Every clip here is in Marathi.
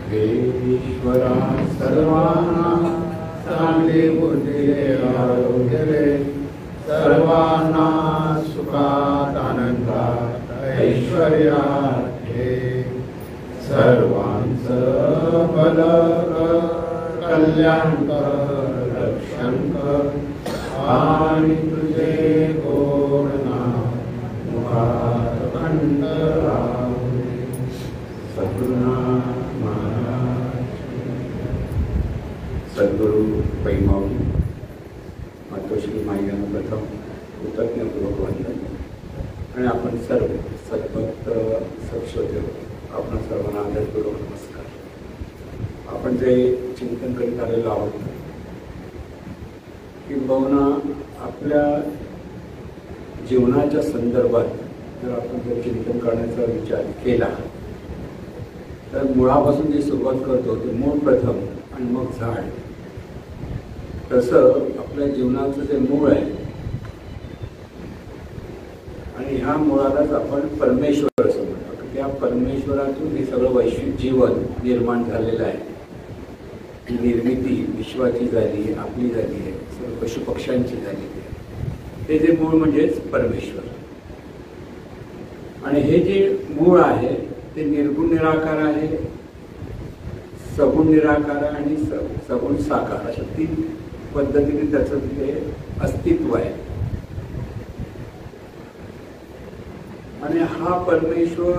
हे ईश्वरा सर्वांना चांगली बुद्धी दे, आरोग्य दे, सर्वांना सुखात आनंदात ऐश्वर्यात घे, सर्वांचं भल कल्याण कर, रक्षण कर, आणि तुझे गोड नाम मुखात खंड राहू दे. सद्गुरुनाथ महाराज. सद्गुरु पैमावली मातोश्री माईयांना प्रथम कृतज्ञपूर्वक वंदन. आणि आपण सर्व सद्भक्त सत्श्रोते आपण सर्वांना आदरपूर्वक नमस्कार. आपण जे चिंतन करीत आलेलो आहोत किंबहुना आपल्या जीवनाच्या संदर्भात जर आपण जर चिंतन करण्याचा विचार केला तर मुळापासून जी सुरुवात करतो ते मूळ प्रथम आणि मग झाड. तसं आपल्या जीवनाचं जे मूळ आहे आणि ह्या मुळालाच आपण परमेश्वर असं म्हणतो. त्या परमेश्वरातून हे सगळं वैश्विक जीवन निर्माण झालेलं आहे. निर्मिती विश्वाची झाली, आपली झाली आहे, सर्व पशुपक्ष्यांची झालेली आहे. ते जे मूळ म्हणजेच परमेश्वर. आणि हे जे मूळ आहे ते निर्गुण निराकार आहे, सगुण निराकार आणि सगुण साकार अशा 3 पद्धतीने त्याचं तिथे अस्तित्व आहे. आणि हा परमेश्वर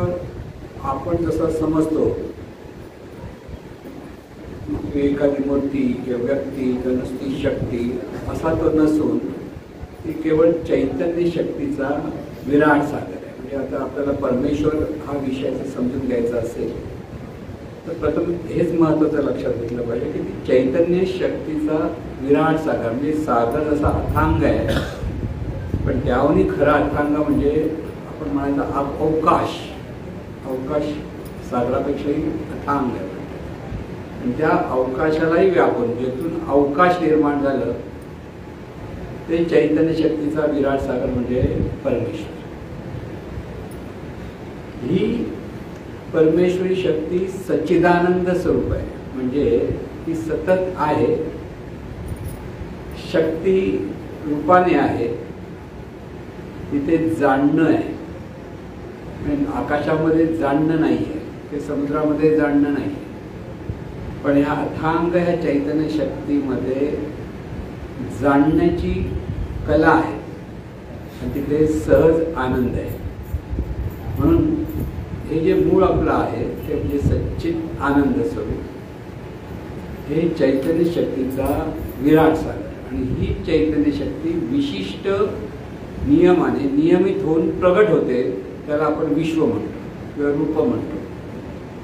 आपण जसा समजतो एखादी मूर्ती किंवा व्यक्ती किंवा नुसती शक्ती असा तो नसून ती केवळ चैतन्य शक्तीचा विराट सागर आहे. म्हणजे आता आपल्याला परमेश्वर हा विषय समजून घ्यायचा असेल तर प्रथम हेच महत्त्वाचं लक्षात घेतलं पाहिजे की ती चैतन्य शक्तीचा विराट सागर. म्हणजे सागर जसा अथांग आहे पण त्याहूनही खरा अथांग म्हणजे आपण म्हणायचं अवकाश. अवकाश सागरापेक्षाही अथांग आहे. आणि त्या अवकाशालाही व्यापून ज्यातून अवकाश निर्माण झालं ते चैतन्य शक्तीचा विराट सागर म्हणजे परमेश्वर. ही परमेश्वरी शक्ती सच्चिदानंद स्वरूप आहे. म्हणजे ती सतत आहे, शक्ती रूपाने आहे. तिथे जाणणं आहे. आकाशामध्ये जाणणं नाही आहे, ते समुद्रामध्ये जाणणं नाही. पण ह्या अथांग ह्या चैतन्य शक्तीमध्ये जाणण्याची कला आहे आणि तिथे सहज आनंद आहे. म्हणून हे जे मूळ आपलं आहे ते म्हणजे सच्चित आनंद स्वरूप हे चैतन्य शक्तीचा विराट सागर. आणि ही चैतन्य शक्ती विशिष्ट नियमाने नियमित होऊन प्रगट होते. त्याला आपण विश्व म्हणतो किंवा रूप म्हणतो.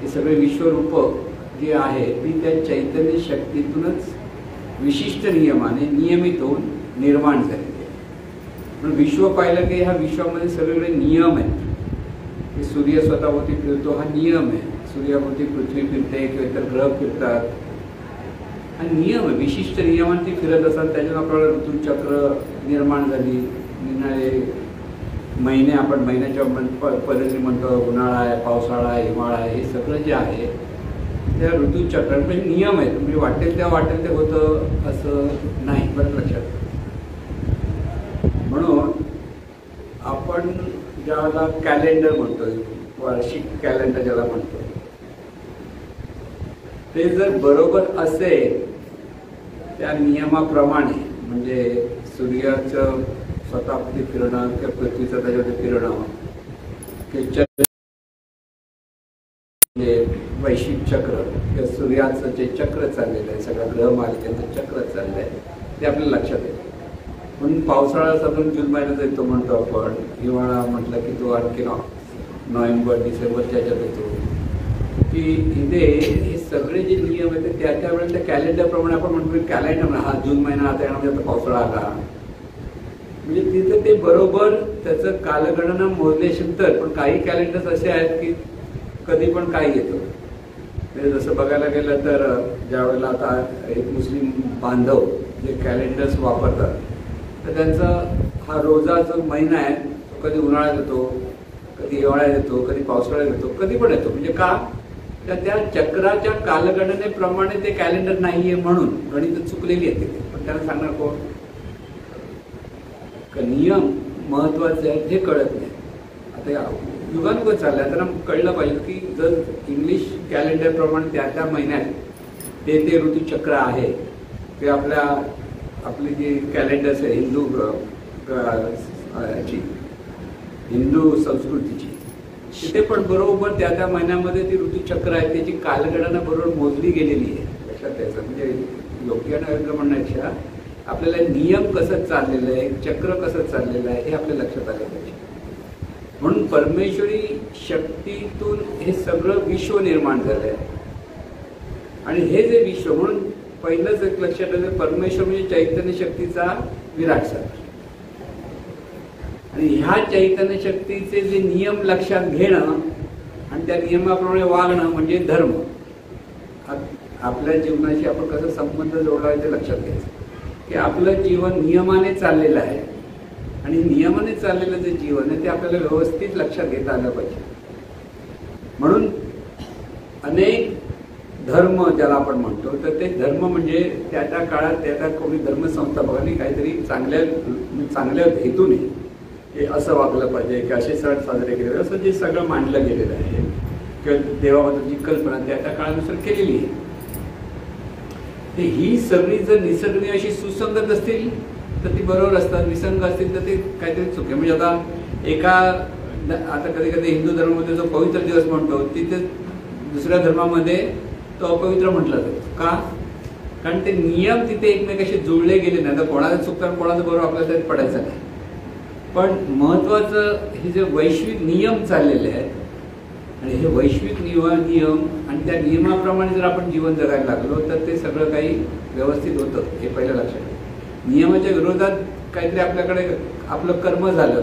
हे सगळे विश्वरूप जी आहे ती त्या चैतन्य शक्तीतूनच विशिष्ट नियमाने नियमित होऊन निर्माण झालेली आहे. म्हणून विश्व पाहिलं की ह्या विश्वामध्ये सगळीकडे नियम आहेत. की सूर्य स्वतःभोवती फिरतो हा नियम आहे. सूर्याभोवती पृथ्वी फिरते किंवा इतर ग्रह फिरतात हा नियम आहे. विशिष्ट नियमाने ती फिरत असतात. त्याच्यात आपल्याला ऋतुचक्र निर्माण झाली. निनाळे महिने आपण महिन्याच्या पद्धती म्हणतो. उन्हाळा आहे, पावसाळा आहे, हिवाळा आहे. हे सगळं जे आहे त्या ऋतुचक्र म्हणजे नियम आहेत. म्हणजे वाटेल त्या वाटेल ते होतं असं नाही. बरं लक्षात. म्हणून आपण ज्याला कॅलेंडर म्हणतोय, वार्षिक कॅलेंडर ज्याला म्हणतो, ते जर बरोबर असेल त्या नियमाप्रमाणे म्हणजे सूर्याचं स्वतःवरती फिरणं किंवा पृथ्वीचं त्याच्यावरती फिरणं किंवा वैश्विक चक्र किंवा सूर्याचं जे चक्र चाललेलं आहे, सगळ्या ग्रहमालिकेचं चक्र चाललं आहे ते आपल्याला लक्षात येतं. म्हणून पावसाळा साधारण जून महिन्यात येतो म्हणतो आपण. हिवाळा म्हटलं की तो आणखी नोव्हेंबर डिसेंबरच्या ह्याच्यात येतो. की इथे हे सगळे जे नियम आहेत ते त्या वेळेला त्या कॅलेंडरप्रमाणे आपण म्हणतो. कॅलेंडर हा जून महिना आता येणार आता पावसाळा आला म्हणजे तिथं ते बरोबर त्याचं कालगणना मोजल्याशिवाय. पण काही कॅलेंडर्स असे आहेत की कधी पण काही येतं. म्हणजे जसं बघायला गेलं तर ज्या वेळेला आता एक मुस्लिम बांधव जे कॅलेंडर्स वापरतात तर त्यांचा हा रोजा जो महिना आहे तो कधी उन्हाळ्यात येतो, कधी हिवाळ्यात येतो, कधी पावसाळ्यात येतो, कधी पण येतो. म्हणजे का तर त्या चक्राच्या कालगणनेप्रमाणे ते कॅलेंडर नाहीये म्हणून गणित चुकलेली आहेत तिथे. पण त्यांना सांगणार कोण? नियम महत्वाचे आहेत हे कळत नाही. आता युगानुग चाललंय, त्यांना कळलं पाहिजे की जर इंग्लिश कॅलेंडर प्रमाणे त्या त्या महिन्यात ते ते ऋतुचक्र आहे ते आपली जी कॅलेंडर्स आहे हिंदू संस्कृतीची, तिथे पण बरोबर त्या त्या महिन्यामध्ये ती ऋतुचक्र आहे त्याची कालगणना बरोबर मोजली गेलेली आहे. लक्षात द्यायचं म्हणजे योग्य नरेंद्र म्हणण्यापेक्षा आपल्याला नियम कसं चाललेलं आहे, चक्र कसं चाललेलं आहे हे आपल्या लक्षात आलं पाहिजे. म्हणून परमेश्वरी शक्तीतून हे सगळं विश्व निर्माण झालंय. आणि हे जे विश्व, म्हणून पहिलंच एक लक्षात आलं, परमेश्वर म्हणजे चैतन्य शक्तीचा विराट सागर. आणि ह्या चैतन्य शक्तीचे जे नियम लक्षात घेणं आणि त्या नियमाप्रमाणे वागणं म्हणजे धर्म. आपल्या जीवनाशी आपण कसं संबंध जोडला ते लक्षात घ्यायचं की आपलं जीवन नियमाने चाललेलं आहे आणि नियमाने चाललेलं जे जीवन आहे ते आपल्याला व्यवस्थित लक्षात घेता आलं पाहिजे. म्हणून अनेक धर्म ज्याला आपण म्हणतो तर ते धर्म म्हणजे त्या त्या काळात त्या त्या कोणी धर्मसंस्थापकांनी काहीतरी चांगल्या हेतूने हे असं वागलं पाहिजे की असे सण साजरे केले असं जे सगळं मांडलं गेलेलं आहे किंवा देवाबद्दलची कल्पना त्या त्या काळानुसार केलेली आहे. ही सगळी जर निसर्गीय अशी सुसंगत असतील तर ती बरोबर असतात, विसंग असतील तर ते काहीतरी चुके. म्हणजे आता कधी कधी हिंदू धर्मामध्ये जो पवित्र दिवस म्हणतो तिथे दुसऱ्या धर्मामध्ये तो अपवित्र म्हटला जातो. का? कारण ते नियम तिथे एकमेकाशी जुळले गेले नाही. तर कोणाचं चुकतं कोणाचं बरोबर आपल्याला त्यात पडायचं नाही. पण महत्वाचं हे जे वैश्विक नियम चाललेले आहेत आणि हे वैश्विक नियम आणि त्या नियमाप्रमाणे जर आपण जीवन जगायला लागलो तर ते सगळं काही व्यवस्थित होतं हे पहिलं लक्षात. नियमाच्या विरोधात काहीतरी आपल्याकडे आपलं कर्म झालं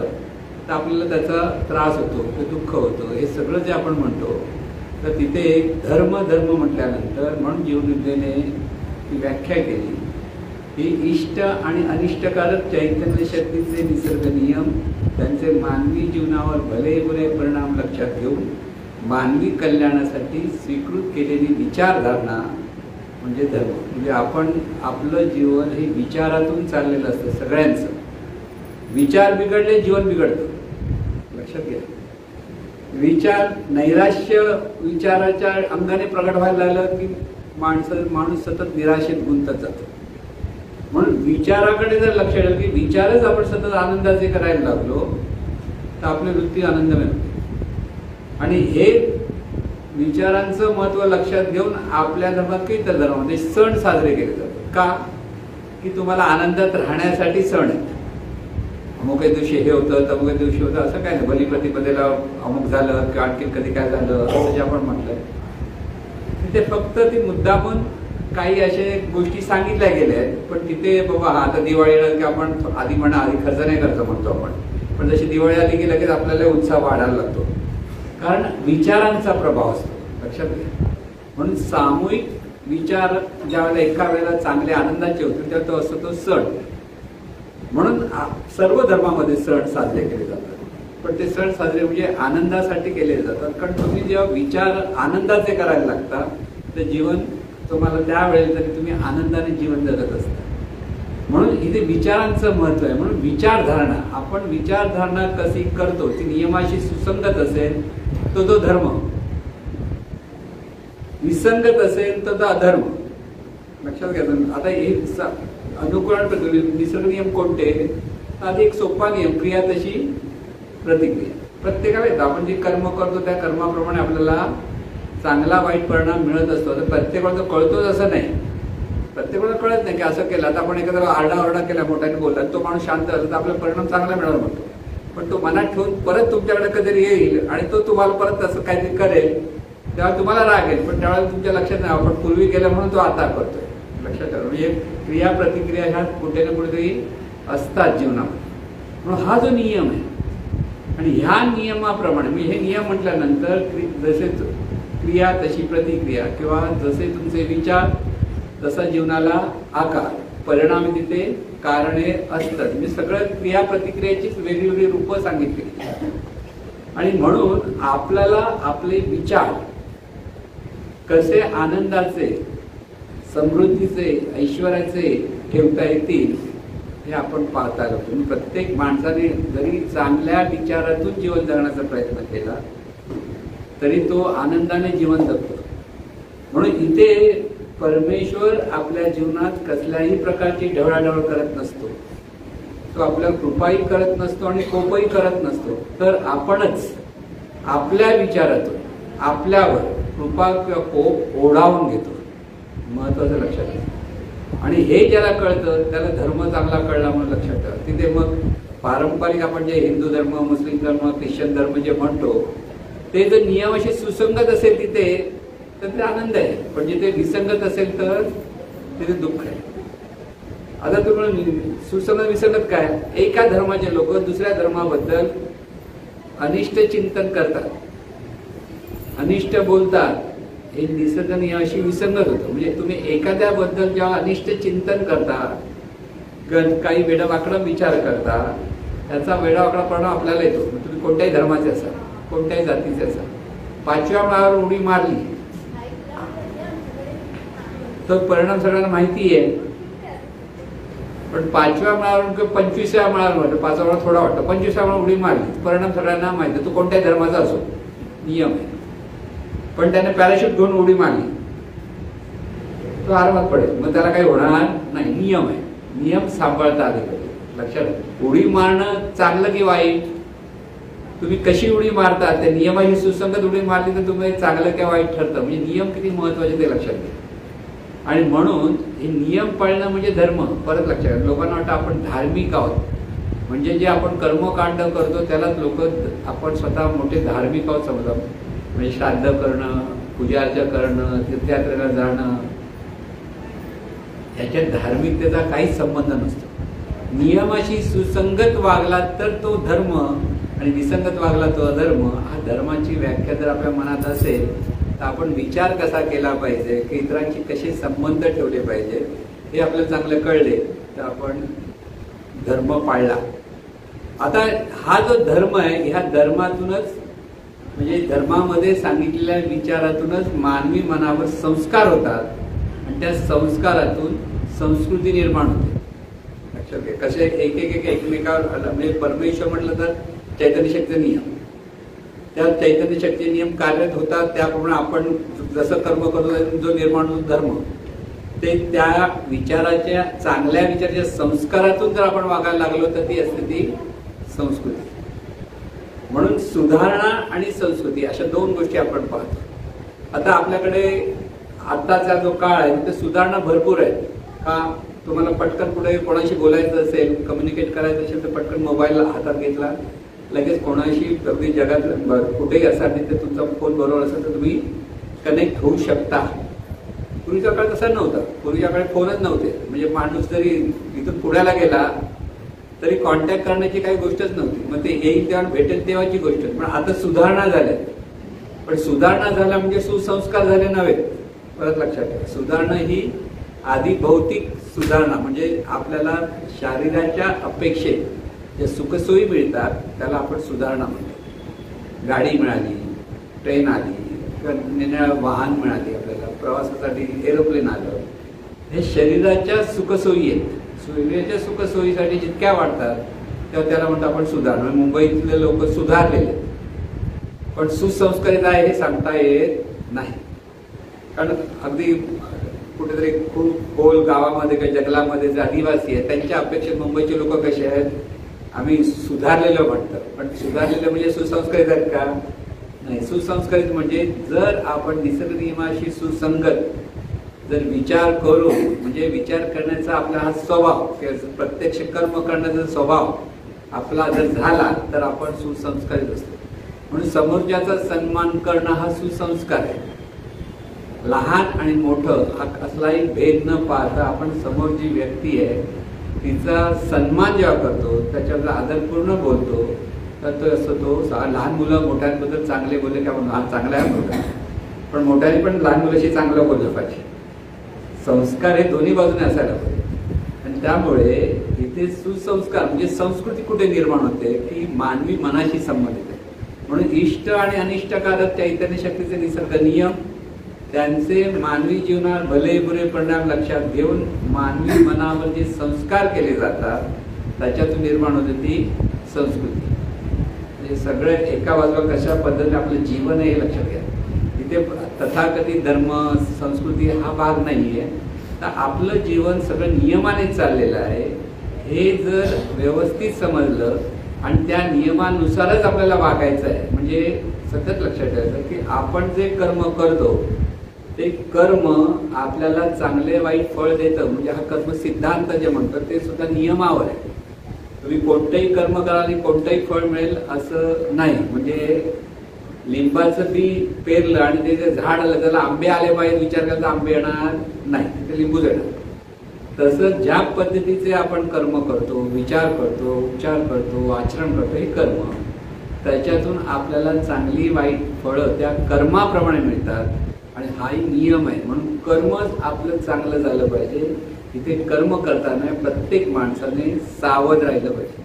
तर आपल्याला त्याचा त्रास होतो, दुःख होतं. हे सगळं जे आपण म्हणतो तर तिथे एक धर्म म्हटल्यानंतर म्हणून जीवनविद्येने ती व्याख्या केली की इष्ट आणि अनिष्टकारक चैतन्य शक्तीचे निसर्ग नियम त्यांचे मानवी जीवनावर भले बुरे परिणाम लक्षात घेऊन मानवी कल्याणासाठी स्वीकृत केलेली विचारधारणा म्हणजे धर्म. म्हणजे आपण आपलं जीवन हे विचारातून चाललेलं असतं. सगळ्यांचं विचार बिघडले जीवन बिघडतं. लक्षात घ्या. विचार नैराश्य विचाराच्या अंगाने प्रगट व्हायला लागलं की माणूस सतत निराशेत गुंतत जातो. म्हणून विचाराकडे जर लक्ष द्याल की विचारच आपण सतत आनंदाचे करायला लागलो तर आपली वृत्ती आनंदमय होते. आणि हे विचारांचं महत्व लक्षात घेऊन आपल्या धर्मात काही तर धर्मामध्ये सण साजरे केले जातात. का? की तुम्हाला आनंदात राहण्यासाठी सण आहेत. अमुक दिवशी हे होतं तमुक दिवशी होतं असं काय नाही. बलिप्रतिपदेला अमुक झालं किंवा आणखी कधी काय झालं असं जे आपण म्हटलंय तिथे फक्त ती मुद्दामून काही असे गोष्टी सांगितल्या गेल्या आहेत. पण तिथे बाबा आता दिवाळीला की आपण आधी खर्च नाही करायचं म्हणतो आपण, पण जशी दिवाळी आली की लगेच आपल्याला उत्साह वाढायला लागतो. कारण विचारांचा प्रभाव असतो. लक्षात घ्या. म्हणून सामूहिक विचार ज्यावेळेला एका वेळेला चांगले आनंदाचे होते तेव्हा तो असतो तो सण. म्हणून सर्व धर्मामध्ये सण साजरे केले जातात. पण ते सण साजरे म्हणजे आनंदासाठी केले जातात. कारण तुम्ही जेव्हा विचार आनंदाचे करायला लागता तर जीवन तुम्हाला त्यावेळेला तरी तुम्ही आनंदाने जीवन जगत असता. म्हणून इथे विचारांचं महत्व आहे. म्हणून विचारधारणा, आपण विचारधारणा कशी करतो ती नियमाशी सुसंगत असेल तो तो धर्म, विसंगत असेल तर तो अधर्म. लक्षात घ्या. आता हे अनुकरण निसर्ग नियम कोणते? आधी एक सोपा नियम, क्रिया तशी प्रतिक्रिया. प्रत्येकाला येतं. आपण जे कर्म करतो त्या कर्माप्रमाणे आपल्याला चांगला वाईट परिणाम मिळत असतो. तर प्रत्येकाला कळतोच असं नाही. प्रत्येकाला कळत नाही की असं केलं. आता आपण एखाद्याला आरडाओरडा केला, मोठ्याने बोलला, तो माणूस शांत असला तर आपल्याला परिणाम चांगला मिळाला म्हणतो. पण तो मनात ठेवून परत तुमच्याकडे कधीतरी येईल आणि तो तुम्हाला परत असं काहीतरी करेल तेव्हा तुम्हाला राग येईल. पण त्यावेळेला तुमच्या लक्षात नाही आपण पूर्वी केलं म्हणून तो आता करतोय. लक्षात ठेवा. म्हणजे क्रिया प्रतिक्रिया ह्या कुठे ना कुठेतरी असतात जीवनामध्ये. म्हणून हा जो नियम आहे आणि ह्या नियमाप्रमाणे मी हे नियम म्हटल्यानंतर जसे क्रिया तशी प्रतिक्रिया किंवा जसे तुमचे विचार तसा जीवनाला आकार, परिणामी तिथे कारणे असतात. म्हणजे सगळं क्रिया प्रतिक्रियाचीच वेगवेगळी रूपं सांगितली. आणि म्हणून आपल्याला आपले विचार कसे आनंदाचे, समृद्धीचे, ऐश्वर्याचे ठेवता येतील हे आपण पाहता आलो. प्रत्येक माणसाने जरी चांगल्या विचारातून जीवन जगण्याचा प्रयत्न केला तरी तो आनंदाने जीवन जगतो. म्हणून इथे परमेश्वर आपल्या जीवनात कसल्याही प्रकारची ढवळाढवळ करत नसतो. तो आपल्याला कृपाही करत नसतो आणि कोपही करत नसतो. तर आपणच आपल्या विचारातून आपल्यावर कृपा किंवा कोप ओढावून घेतो. महत्वाचं लक्षात घ्या. आणि हे ज्याला कळतं त्याला धर्म चांगला कळला म्हणून लक्षात ठेवा. तिथे मग पारंपरिक आपण जे हिंदू धर्म, मुस्लिम धर्म, ख्रिश्चन धर्म जे म्हणतो ते जर नियमाशी सुसंगत असेल तिथे तर ते आनंद आहे, पण जिथे विसंगत असेल तर तिथे दुःख आहे. आता तुम्हाला सुसंगत विसंगत काय, एका धर्माचे लोक दुसऱ्या धर्माबद्दल अनिष्ट चिंतन करतात, अनिष्ट बोलतात, हे निसर्ग नियमाशी विसंगत होतं. म्हणजे तुम्ही एखाद्याबद्दल जेव्हा अनिष्ट चिंतन करता, काही वेडावाकडा विचार करता, त्याचा वेडावाकडा परिणाम आपल्याला येतो. तुम्ही कोणत्याही धर्माचे असाल, कोणत्याही जातीचे असाल, 5व्या माळावर उडी मारली तर परिणाम सगळ्यांना माहिती आहे. पण 5व्या माळावरून किंवा 25व्या माळावर वाटतं, 5व्या माळा थोडा वाटतं, 25व्या माळा उडी मारली परिणाम सगळ्यांना माहिती आहे. तो कोणत्याही धर्माचा असो, नियम आहे. पण त्याने पॅराशूट घेऊन उडी मारली तो आरामात पडेल, मग त्याला काही होणार नाही. नियम आहे, नियम सांभाळता आले पाहिजे. लक्षात, उडी मारणं चांगलं की वाईट, तुम्ही कशी उडी मारता त्या नियमाशी सुसंगत उडी मारली तर तुम्ही चांगलं किंवा वाईट ठरतं. म्हणजे नियम किती महत्वाचे ते लक्षात घ्या. आणि म्हणून हे नियम पाळणं म्हणजे धर्म. परत लक्षात घ्या, लोकांना वाटतं आपण धार्मिक आहोत, म्हणजे जे आपण कर्मकांड करतो त्यालाच लोक आपण स्वतः मोठे धार्मिक आहोत समजतात. म्हणजे श्राद्ध करणं, पूजा अर्चा करणं, तीर्थयात्रेला जाणं, ह्याच्यात धार्मिकतेचा काहीच संबंध नसतो. नियमाशी सुसंगत वागला तर तो धर्म आणि विसंगत वागला तो अधर्म. हा धर्माची व्याख्या जर आपल्या मनात असेल तर आपण विचार कसा केला पाहिजे, की इतरांशी कसे संबंध ठेवले पाहिजे हे आपल्याला चांगलं कळले तर आपण धर्म पाळला. आता हा जो धर्म आहे, ह्या धर्मातूनच म्हणजे धर्मामध्ये सांगितलेल्या विचारातूनच मानवी मनावर संस्कार होतात आणि त्या संस्कारातून संस्कृती निर्माण होते. लक्षात घ्या कसे एक एक एक एकमेकावर. म्हणजे परमेश्वर म्हटलं तर चैतन्य शक्ती नियम, त्या चैतन्य शक्ती नियम कार्यरत होतात. त्याप्रमाणे आपण जसं कर्म करतो जो निर्माण होतो धर्म, ते त्या विचाराच्या चांगल्या विचाराच्या संस्कारातून जर आपण वागायला लागलो तर ती असते ती संस्कृती. म्हणून सुधारणा आणि संस्कृती अशा दोन गोष्टी आपण पाहतो. आता आपल्याकडे आत्ताचा जो काळ आहे तिथे सुधारणा भरपूर आहे. का तुम्हाला पटकन पुढे कोणाशी बोलायचं असेल, कम्युनिकेट करायचं असेल तर पटकन मोबाईल हातात घेतला, लगेच कोणाशी अगदी जगात कुठेही असाल तिथे तुमचा फोन बरोबर असेल तर तुम्ही कनेक्ट होऊ शकता. पूर्वीच्या काळात तसं नव्हतं. पूर्वीच्या काळात फोनच नव्हते. म्हणजे माणूस जरी इथून पुण्याला गेला तरी कॉन्टॅक्ट करण्याची काही गोष्टच नव्हती. मग ते येईल तेव्हा भेटेल तेव्हाची गोष्ट. पण आता सुधारणा झाल्या. पण सुधारणा झाल्या म्हणजे सुसंस्कार झाले नव्हे. परत लक्षात ठेवा, सुधारणा ही आधी भौतिक सुधारणा म्हणजे आपल्याला शरीराच्या अपेक्षेत जे सुखसोयी मिळतात त्याला आपण सुधारणा म्हणतो. गाडी मिळाली, ट्रेन आली, किंवा निराळं वाहन मिळाली, आपल्याला प्रवासासाठी एरोप्लेन आलं, हे शरीराच्या सुखसोयी आहेत. शरीराच्या सुखसोयीसाठी जितक्या वाढतात तेव्हा त्याला म्हणतो आपण सुधारणा. मुंबईतले लोक सुधारलेले पण सुसंस्कारित आहे हे सांगता येत नाही. कारण अगदी कुठेतरी खूप खोल गावामध्ये किंवा जंगलामध्ये जे आदिवासी आहेत त्यांच्या अपेक्षेत मुंबईचे लोक कसे आहेत, आम्ही सुधारलेलं म्हणतात. पण सुधारलेलं म्हणजे सुसंस्कारित आहेत का? नाही. सुसंस्कारित म्हणजे जर आपण निसर्ग नियमाशी सुसंगत जर विचार करू, म्हणजे विचार करण्याचा आपला हा स्वभाव किंवा प्रत्यक्ष कर्म करण्याचा स्वभाव आपला जर झाला तर आपण सुसंस्कारित असतो. म्हणून समोरच्याचा सन्मान करणं हा सुसंस्कार आहे. लहान आणि मोठं हा कसलाही भेद न पाहता आपण समोर जी व्यक्ती आहे तिचा सन्मान जेव्हा करतो, त्याच्याबद्दल आदरपूर्ण बोलतो तर तो असं तो लहान मुलं मोठ्यांबद्दल चांगले बोलले की आपण हा चांगला आहे मुलगा, पण मोठ्याने पण लहान मुलाशी चांगलं बोललं पाहिजे. संस्कार हे दोन्ही बाजूने असायला पाहिजे. आणि त्यामुळे इथे सुसंस्कार म्हणजे संस्कृती कुठे निर्माण होते की मानवी मनाशी संबंधित आहे. म्हणून इष्ट आणि अनिष्टकारक चैतन्य शक्तीचे निसर्ग नियम, त्यांचे मानवी जीवनात भले बुरे परिणाम लक्षात घेऊन मानवी मनावर जे संस्कार केले जातात त्याच्यातून निर्माण होते ती संस्कृती. म्हणजे सगळं एका बाजूला कशा पद्धतीने आपलं जीवन आहे हे लक्षात घ्या. इथे तथाकथित धर्म संस्कृती हा भाग नाहीये. तर आपलं जीवन सगळं नियमाने चाललेलं आहे हे जर व्यवस्थित समजलं आणि त्या नियमानुसारच आपल्याला वागायचं आहे. म्हणजे सतत लक्षात ठेवायचं की आपण जे कर्म करतो ते कर्म आपल्याला चांगले वाईट फळ देतं. म्हणजे हा कर्म सिद्धांत जे म्हणतात ते सुद्धा नियमावर आहे. तुम्ही कोणतंही कर्म कराल आणि कोणतंही फळ मिळेल असं नाही. म्हणजे लिंबाचं बी पेरलं आणि ते जे झाड आलं त्याला आंबे आले पाहिजे विचार केला तर आंबे येणार नाही, ते लिंबूच येणार. तसं ज्या पद्धतीचे आपण कर्म करतो, विचार करतो, उपचार करतो, आचरण करतो हे कर्म, त्याच्यातून आपल्याला चांगली वाईट फळं त्या कर्माप्रमाणे मिळतात आणि हाही नियम आहे. म्हणून कर्मच आपलं चांगलं झालं पाहिजे. इथे कर्म करताना प्रत्येक माणसाने सावध राहिलं पाहिजे.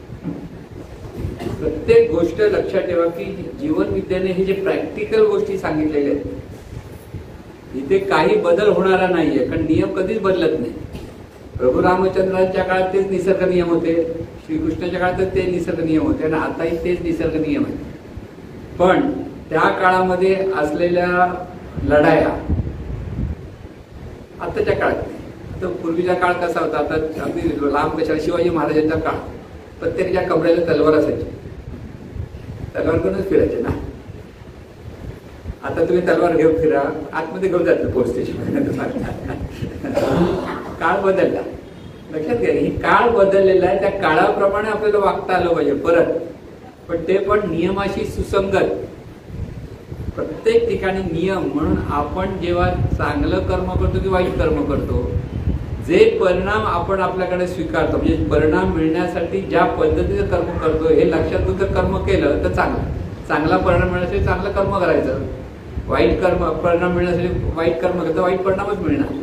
प्रत्येक गोष्ट लक्षात ठेवा की जीवन विद्याने हे जे प्रॅक्टिकल गोष्टी सांगितलेल्या आहेत इथे काही बदल होणारा नाहीये, कारण नियम कधीच बदलत नाही. प्रभू रामचंद्रांच्या काळात तेच निसर्ग नियम होते, श्रीकृष्णाच्या काळात ते निसर्ग नियम होते आणि आताही तेच निसर्ग नियम आहेत. पण त्या काळामध्ये असलेल्या लढाया आताच्या काळात नाही. आता पूर्वीचा काळ कसा होता, आता अगदी लांब कशाला शिवाजी महाराजांचा काळ प्रत्येकाच्या कमरेला तलवार असायची, तलवार घेऊनच फिरायचे ना. आता तुम्ही तलवार घेऊन फिरा, आतमध्ये घेऊन जात पोलीस स्टेशन. काळ बदलला, लक्षात घ्या. ही काळ बदललेला आहे, त्या काळाप्रमाणे आपल्याला वागता आलं पाहिजे परत, पण ते पण नियमाशी सुसंगत. प्रत्येक ठिकाणी नियम. म्हणून आपण जेव्हा चांगलं कर्म करतो की वाईट कर्म करतो, जे परिणाम आपण आपल्याकडे स्वीकारतो, म्हणजे परिणाम मिळण्यासाठी ज्या पद्धतीचं कर्म करतो हे लक्षात घेऊन जर कर्म केलं तर चांगला परिणाम मिळण्यासाठी चांगलं कर्म करायचं. वाईट कर्म परिणाम मिळण्यासाठी वाईट कर्म केलं तर वाईट परिणामच मिळणार.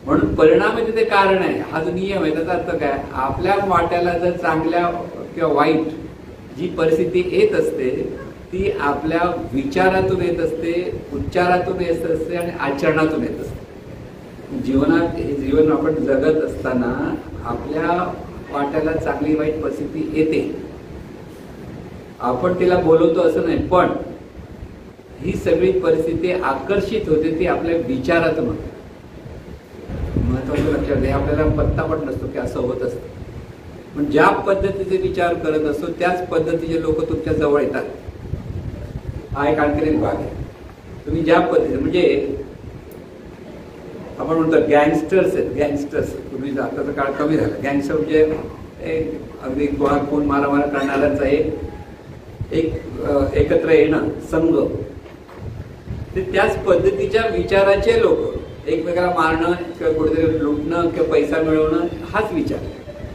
म्हणून परिणामाचे ते कारण आहे. हा जो नियम आहे त्याचा अर्थ काय, आपल्या वाट्याला जर चांगल्या किंवा वाईट जी परिस्थिती येत असते ती आपल्या विचारातून येत असते, उच्चारातून येत असते आणि आचरणातून येत असते. जीवनात हे जीवन आपण जगत असताना आपल्या वाट्याला चांगली वाईट परिस्थिती येते, आपण तिला बोलवतो असं नाही, पण ही सगळी परिस्थिती आकर्षित होते ती आपल्या विचारातून होते. महत्वाचं लक्षात घ्या, आपल्याला पत्ता पण नसतो की असं होत असतं. पण ज्या पद्धतीचे विचार करत असतो त्याच पद्धतीचे लोक तुमच्या जवळ येतात. हा एक आणखी एक भाग आहे. तुम्ही ज्या पद्धतीने, म्हणजे आपण म्हणतो गँगस्टर्स आहेत, गँगस्टर्स. पूर्वी आताचा काळ कमी झाला. गँगस्टर म्हणजे एक अगदी खून मारामार करणाऱ्यांचा एक एकत्र येणं, संघ. ते त्याच पद्धतीच्या विचाराचे लोक, एकमेकाला मारणं किंवा कुठेतरी लुटणं किंवा पैसा मिळवणं हाच विचार.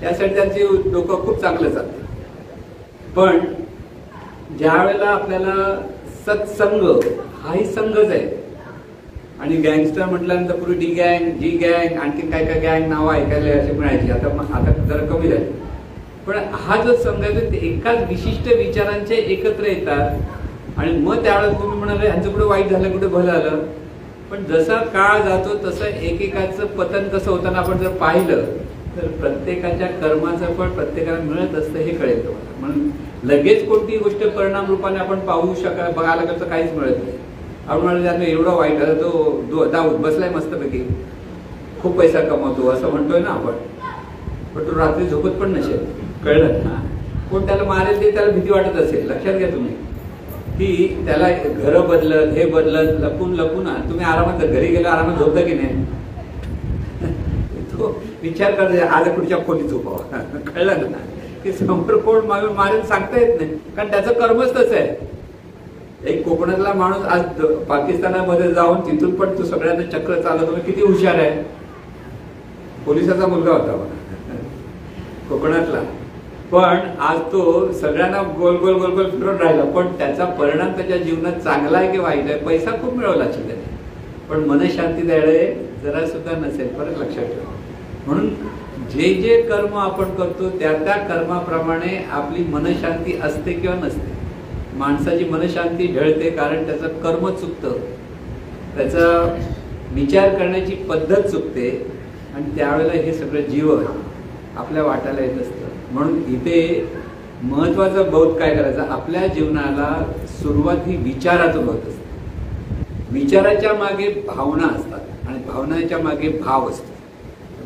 त्यासाठी त्यांची लोक खूप चांगलं चालतात. पण ज्या वेळेला आपल्याला सत्संग हाही संघच आहे. आणि गँगस्टर म्हटल्यानंतर पूर्वी डी गँग, जी गँग, आणखी काय काय गँग नावं ऐकायला अशी मिळायची. आता जरा कमी झाली. पण हा जो संघ आहे ते एकाच विशिष्ट विचारांचे एकत्र येतात आणि मग त्यावेळेस तुम्ही म्हणाले ह्यांचं कुठे वाईट झालं, कुठे भलं झालं. पण जसा काळ जातो तसं एकेकाचं पतन कसं होताना आपण जर पाहिलं तर प्रत्येकाच्या कर्माचं फळ प्रत्येकाला मिळत असतं हे कळेल तुम्हाला. म्हणून लगेच कोणती गोष्ट परिणाम रूपाने आपण पाहू बघायला गेलं तर काहीच मिळत नाही. आपण म्हणाले त्यानं एवढं वाईट झालं, तो दाऊद बसलाय मस्तपैकी, खूप पैसा कमवतो असं म्हणतोय ना आपण, पण तो रात्री झोपत पण नसेल. कळलं ना. कोण त्याला मारेल ते त्याला भीती वाटत असेल. लक्षात घ्या तुम्ही की त्याला घरं बदलत, हे बदलत, लपून तुम्ही आरामात घरी गेला आरामात झोपता की नाही. तो विचार करतो आज पुढच्या खोलीत झोपावा. कळलं ना की समोर कोण मारेल सांगता येत नाही, कारण त्याचं कर्मच तसं आहे. एक कोकणातला माणूस आज पाकिस्तानामध्ये जाऊन तिथून पण तो सगळ्यांना चक्र चालवतो. किती हुशार आहे. पोलिसाचा मुलगा होता कोकणातला, पण आज तो सगळ्यांना गोल गोल गोल गोल फिरून राहिला. पण त्याचा परिणाम त्याच्या जीवनात चांगला आहे की वाईट आहे, पैसा खूप मिळवला असेल त्याने, पण मनशांती द्यायला जरा सुद्धा नसेल. परत लक्षात ठेवा. म्हणून जे जे कर्म आपण करतो त्या त्या कर्माप्रमाणे आपली मनशांती असते किंवा नसते. माणसाची मनशांती ढळते कारण त्याचं कर्म चुकतं, त्याचा विचार करण्याची पद्धत चुकते आणि त्यावेळेला हे सगळं जीवन आपल्या वाटायला येत असतं. म्हणून इथे महत्वाचा बौद्ध काय करायचा, आपल्या जीवनाला सुरुवात ही विचाराचं होत असते. विचाराच्या मागे भावना असतात आणि भावनाच्या मागे भाव असतो.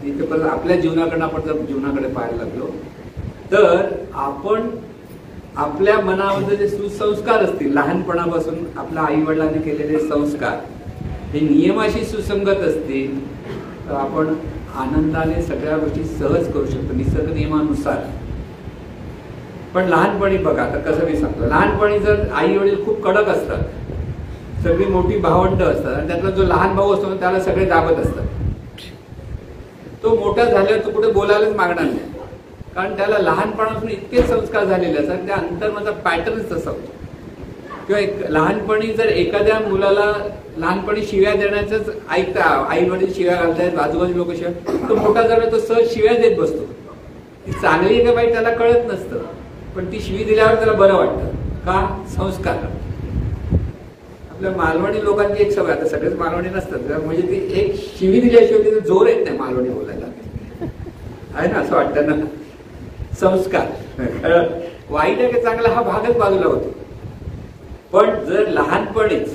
इथे परत आपल्या जीवनाकडे आपण जर जीवनाकडे पाहायला लागलो तर आपण आपल्या मनामध्ये जे सुसंस्कार असतील लहानपणापासून आपल्या आई वडिलांनी केलेले संस्कार हे नियमाशी सुसंगत असतील तर आपण आनंदाने सगळ्या गोष्टी सहज करू शकतो निसर्ग नियमानुसार. पण लहानपणी बघा आता कसं मी सांगतो, लहानपणी जर आई वडील खूप कडक असतात, सगळी मोठी भावंड असतात आणि त्यातला जो लहान भाऊ असतो त्याला सगळे दाबत असतात, तो मोठा झाल्यावर तो कुठे बोलायलाच मागणार नाही. कारण त्याला लहानपणापासून इतके संस्कार झालेले असतात, त्या अंतर्मनाचा पॅटर्नच तसा होतो. किंवा एक लहानपणी जर एखाद्या मुलाला लहानपणी शिव्या देण्याचंच ऐकता, आई वडील शिव्या घालतायत, आजूबाजू लोक शिव्या, तो मोठा झाला तो सहज शिव्या देत बसतो. ती चांगली आहे का वाईट त्याला कळत नसतं, पण ती शिवी दिल्यावर त्याला बरं वाटतं. का? संस्कार. आपल्या मालवणी लोकांची एक सवय, आता सगळेच मालवणी नसतात, म्हणजे ती एक शिवी दिल्याशिवाय तिथे जोर येत नाही मालवणी बोलायला, आहे ना, असं वाटतं ना. संस्कार वाईट आहे की चांगला हा भागच बाजूला होतो. पण जर लहानपणीच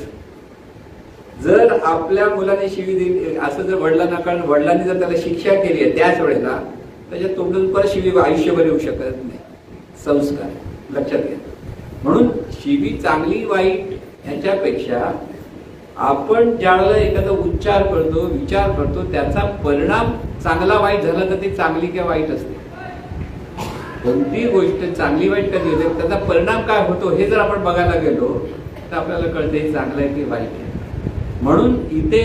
जर आपल्या मुलाने शिवी दिली असं जर वडिलांना, कारण वडिलांनी जर त्याला शिक्षा केली आहे त्याच वेळेला, त्याच्या तोंडून परत शिवी आयुष्यभर येऊ शकत नाही. संस्कार लक्षात घ्या. म्हणून शिवी चांगली वाईट ह्याच्यापेक्षा आपण ज्यावेळेला एखादा उच्चार करतो, विचार करतो, त्याचा परिणाम चांगला वाईट झाला तर ती चांगली किंवा वाईट असते. कोणती गोष्ट चांगली वाईट कधी होते त्याचा परिणाम काय होतो हे जर आपण बघायला गेलो तर आपल्याला कळते हे चांगलं आहे की वाईट आहे. म्हणून इथे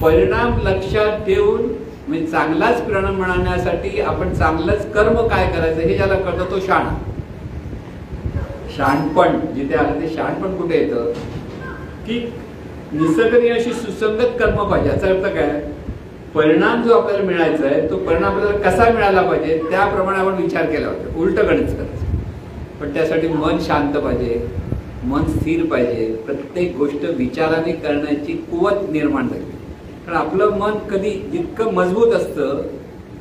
परिणाम लक्षात ठेवून म्हणजे चांगलाच परिणाम मिळवण्यासाठी आपण चांगलंच कर्म काय करायचं हे ज्याला कळतं तो शहाणा. शहाणपण जिथे आलं ते शहाणपण कुठे येतं की निसर्गनीय अशी सुसंगत कर्म पाहिजे. याचा अर्थ काय, परिणाम जो आपल्याला मिळायचा आहे तो परिणाम आपल्याला कसा मिळाला पाहिजे त्याप्रमाणे आपण विचार केला पाहिजे, उलट गणित करायचं. पण त्यासाठी मन शांत पाहिजे, मन स्थिर पाहिजे, प्रत्येक गोष्ट विचाराने करण्याची कुवत निर्माण झाली. कारण आपलं मन कधी जितकं मजबूत असतं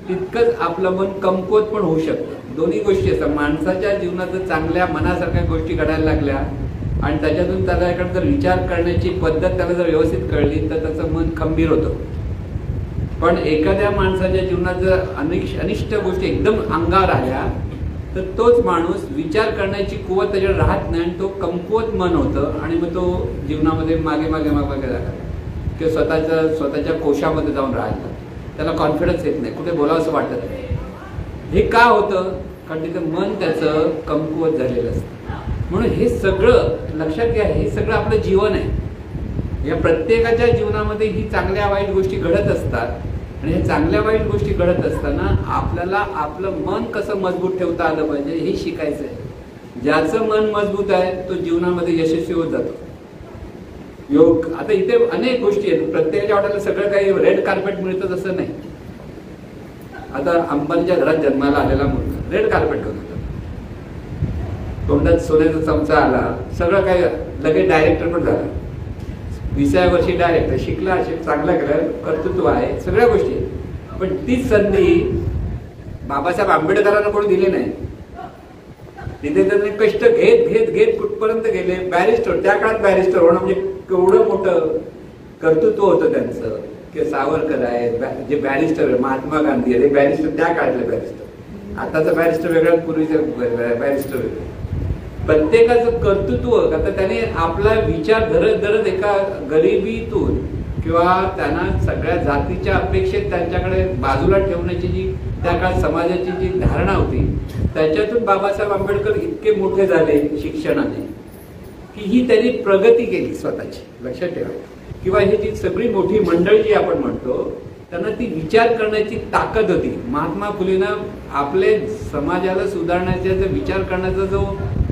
तितकंच आपलं मन कमकुवत पण होऊ शकतं. दोन्ही गोष्टी असतात. माणसाच्या जीवनात चांगल्या मनासारख्या गोष्टी घडायला लागल्या आणि त्याच्यातून त्याला एखादा जर विचार करण्याची पद्धत त्याला जर व्यवस्थित कळली तर त्याचं मन खंबीर होतं. पण एखाद्या माणसाच्या जीवनात जर अनिष्ट गोष्टी एकदम अंगावर आल्या तर तोच माणूस विचार करण्याची कुवत त्याच्यावर राहत नाही आणि तो कमकुवत मन होतं आणि मग तो जीवनामध्ये मागे मागे मागे जातात किंवा स्वतःच्या कोशामध्ये जाऊन राहायला त्याला कॉन्फिडन्स येत नाही, कुठे बोलावं असं वाटत नाही. हे का होतं? कारण तिथं मन त्याचं कमकुवत झालेलं असतं. म्हणून हे सगळं लक्षात घ्या, हे सगळं आपलं जीवन आहे. या प्रत्येकाच्या जीवनामध्ये ही चांगल्या वाईट गोष्टी घडत असतात आणि ह्या चांगल्या वाईट गोष्टी घडत असताना आपल्याला आपलं मन कसं मजबूत ठेवता आलं पाहिजे हे शिकायचं आहे. ज्याचं मन मजबूत आहे तो जीवनामध्ये यशस्वी होत जातो. योग आता इथे अनेक गोष्टी आहेत, प्रत्येकाच्या वाट्याला सगळं काही रेड कार्पेट मिळतं तसं नाही. आता अंबानीच्या घरात जन्माला आलेला मुलगा रेड कार्पेट घेऊन होता, तोंडात सोन्याचा चमचा आला, सगळं काय लगेच डायरेक्टर पण झाला, 20व्या वर्षी डायरेक्टर शिकला, चांगला केलं, कर्तृत्व आहे, सगळ्या गोष्टी. पण तीच संधी बाबासाहेब आंबेडकरांना कोणी दिली नाही. तिथे त्यांनी कष्ट घेत घेत घेत कुठपर्यंत गेले, बॅरिस्टर. त्या काळात बॅरिस्टर होणं म्हणजे केवढं मोठं कर्तृत्व होतं त्यांचं. की सावरकर आहेत, जे बॅरिस्टर, महात्मा गांधी आहे, बॅरिस्टर त्या काळातले बॅरिस्टर. आताचा बॅरिस्टर वेगळा, पूर्वीचं बॅरिस्टर वेगळं. प्रत्येकाचं कर्तृत्व आता त्याने आपला विचार धरत धरत एका गरिबीतून किंवा त्यांना सगळ्या जातीच्या अपेक्षेत त्यांच्याकडे बाजूला ठेवण्याची जी त्या काळात समाजाची जी धारणा होती त्याच्यातून बाबासाहेब आंबेडकर इतके मोठे झाले शिक्षणाने की ही त्यांनी प्रगती केली स्वतःची. लक्षात ठेवा. किंवा ही जी सगळी मोठी मंडळी जी आपण म्हणतो त्यांना ती विचार करण्याची ताकद होती. महात्मा फुलेंना आपले समाजाला सुधारण्याचा जो विचार करण्याचा जो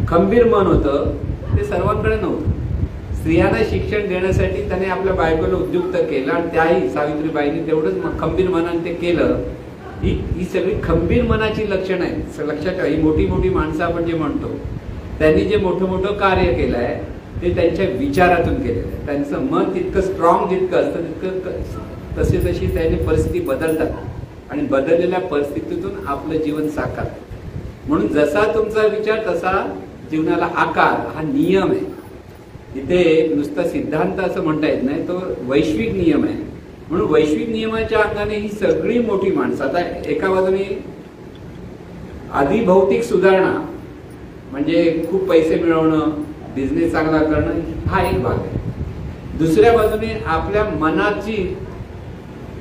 खंबीर मन होतं ते सर्वांकडे नव्हतं. स्त्रियांना शिक्षण देण्यासाठी त्याने आपल्या बायकोला उद्युक्त केलं आणि त्याही सावित्रीबाईंनी तेवढंच खंबीर मनाने ते केलं. ही सगळी खंबीर मनाची लक्षणं आहेत. लक्षात ठेवा. ही मोठी मोठी माणसं आपण जे म्हणतो त्यांनी जे मोठं मोठं कार्य केलं आहे ते त्यांच्या विचारातून केलेलं आहे. त्यांचं मन तितकं स्ट्रॉंग जितकं असतं तितकं तशी त्याने परिस्थिती बदलतात आणि बदललेल्या परिस्थितीतून आपलं जीवन साकारतं. म्हणून जसा तुमचा विचार तसा जीवनाला आकार हा नियम आहे. इथे नुसता सिद्धांत असं म्हणता येत नाही, तो वैश्विक नियम आहे. म्हणून वैश्विक नियमाच्या अंगाने ही सगळी मोठी माणसं, आता एका बाजूने अधिभौतिक सुधारणा म्हणजे खूप पैसे मिळवणं, बिझनेस चांगला करणं हा एक भाग आहे. दुसऱ्या बाजूने आपल्या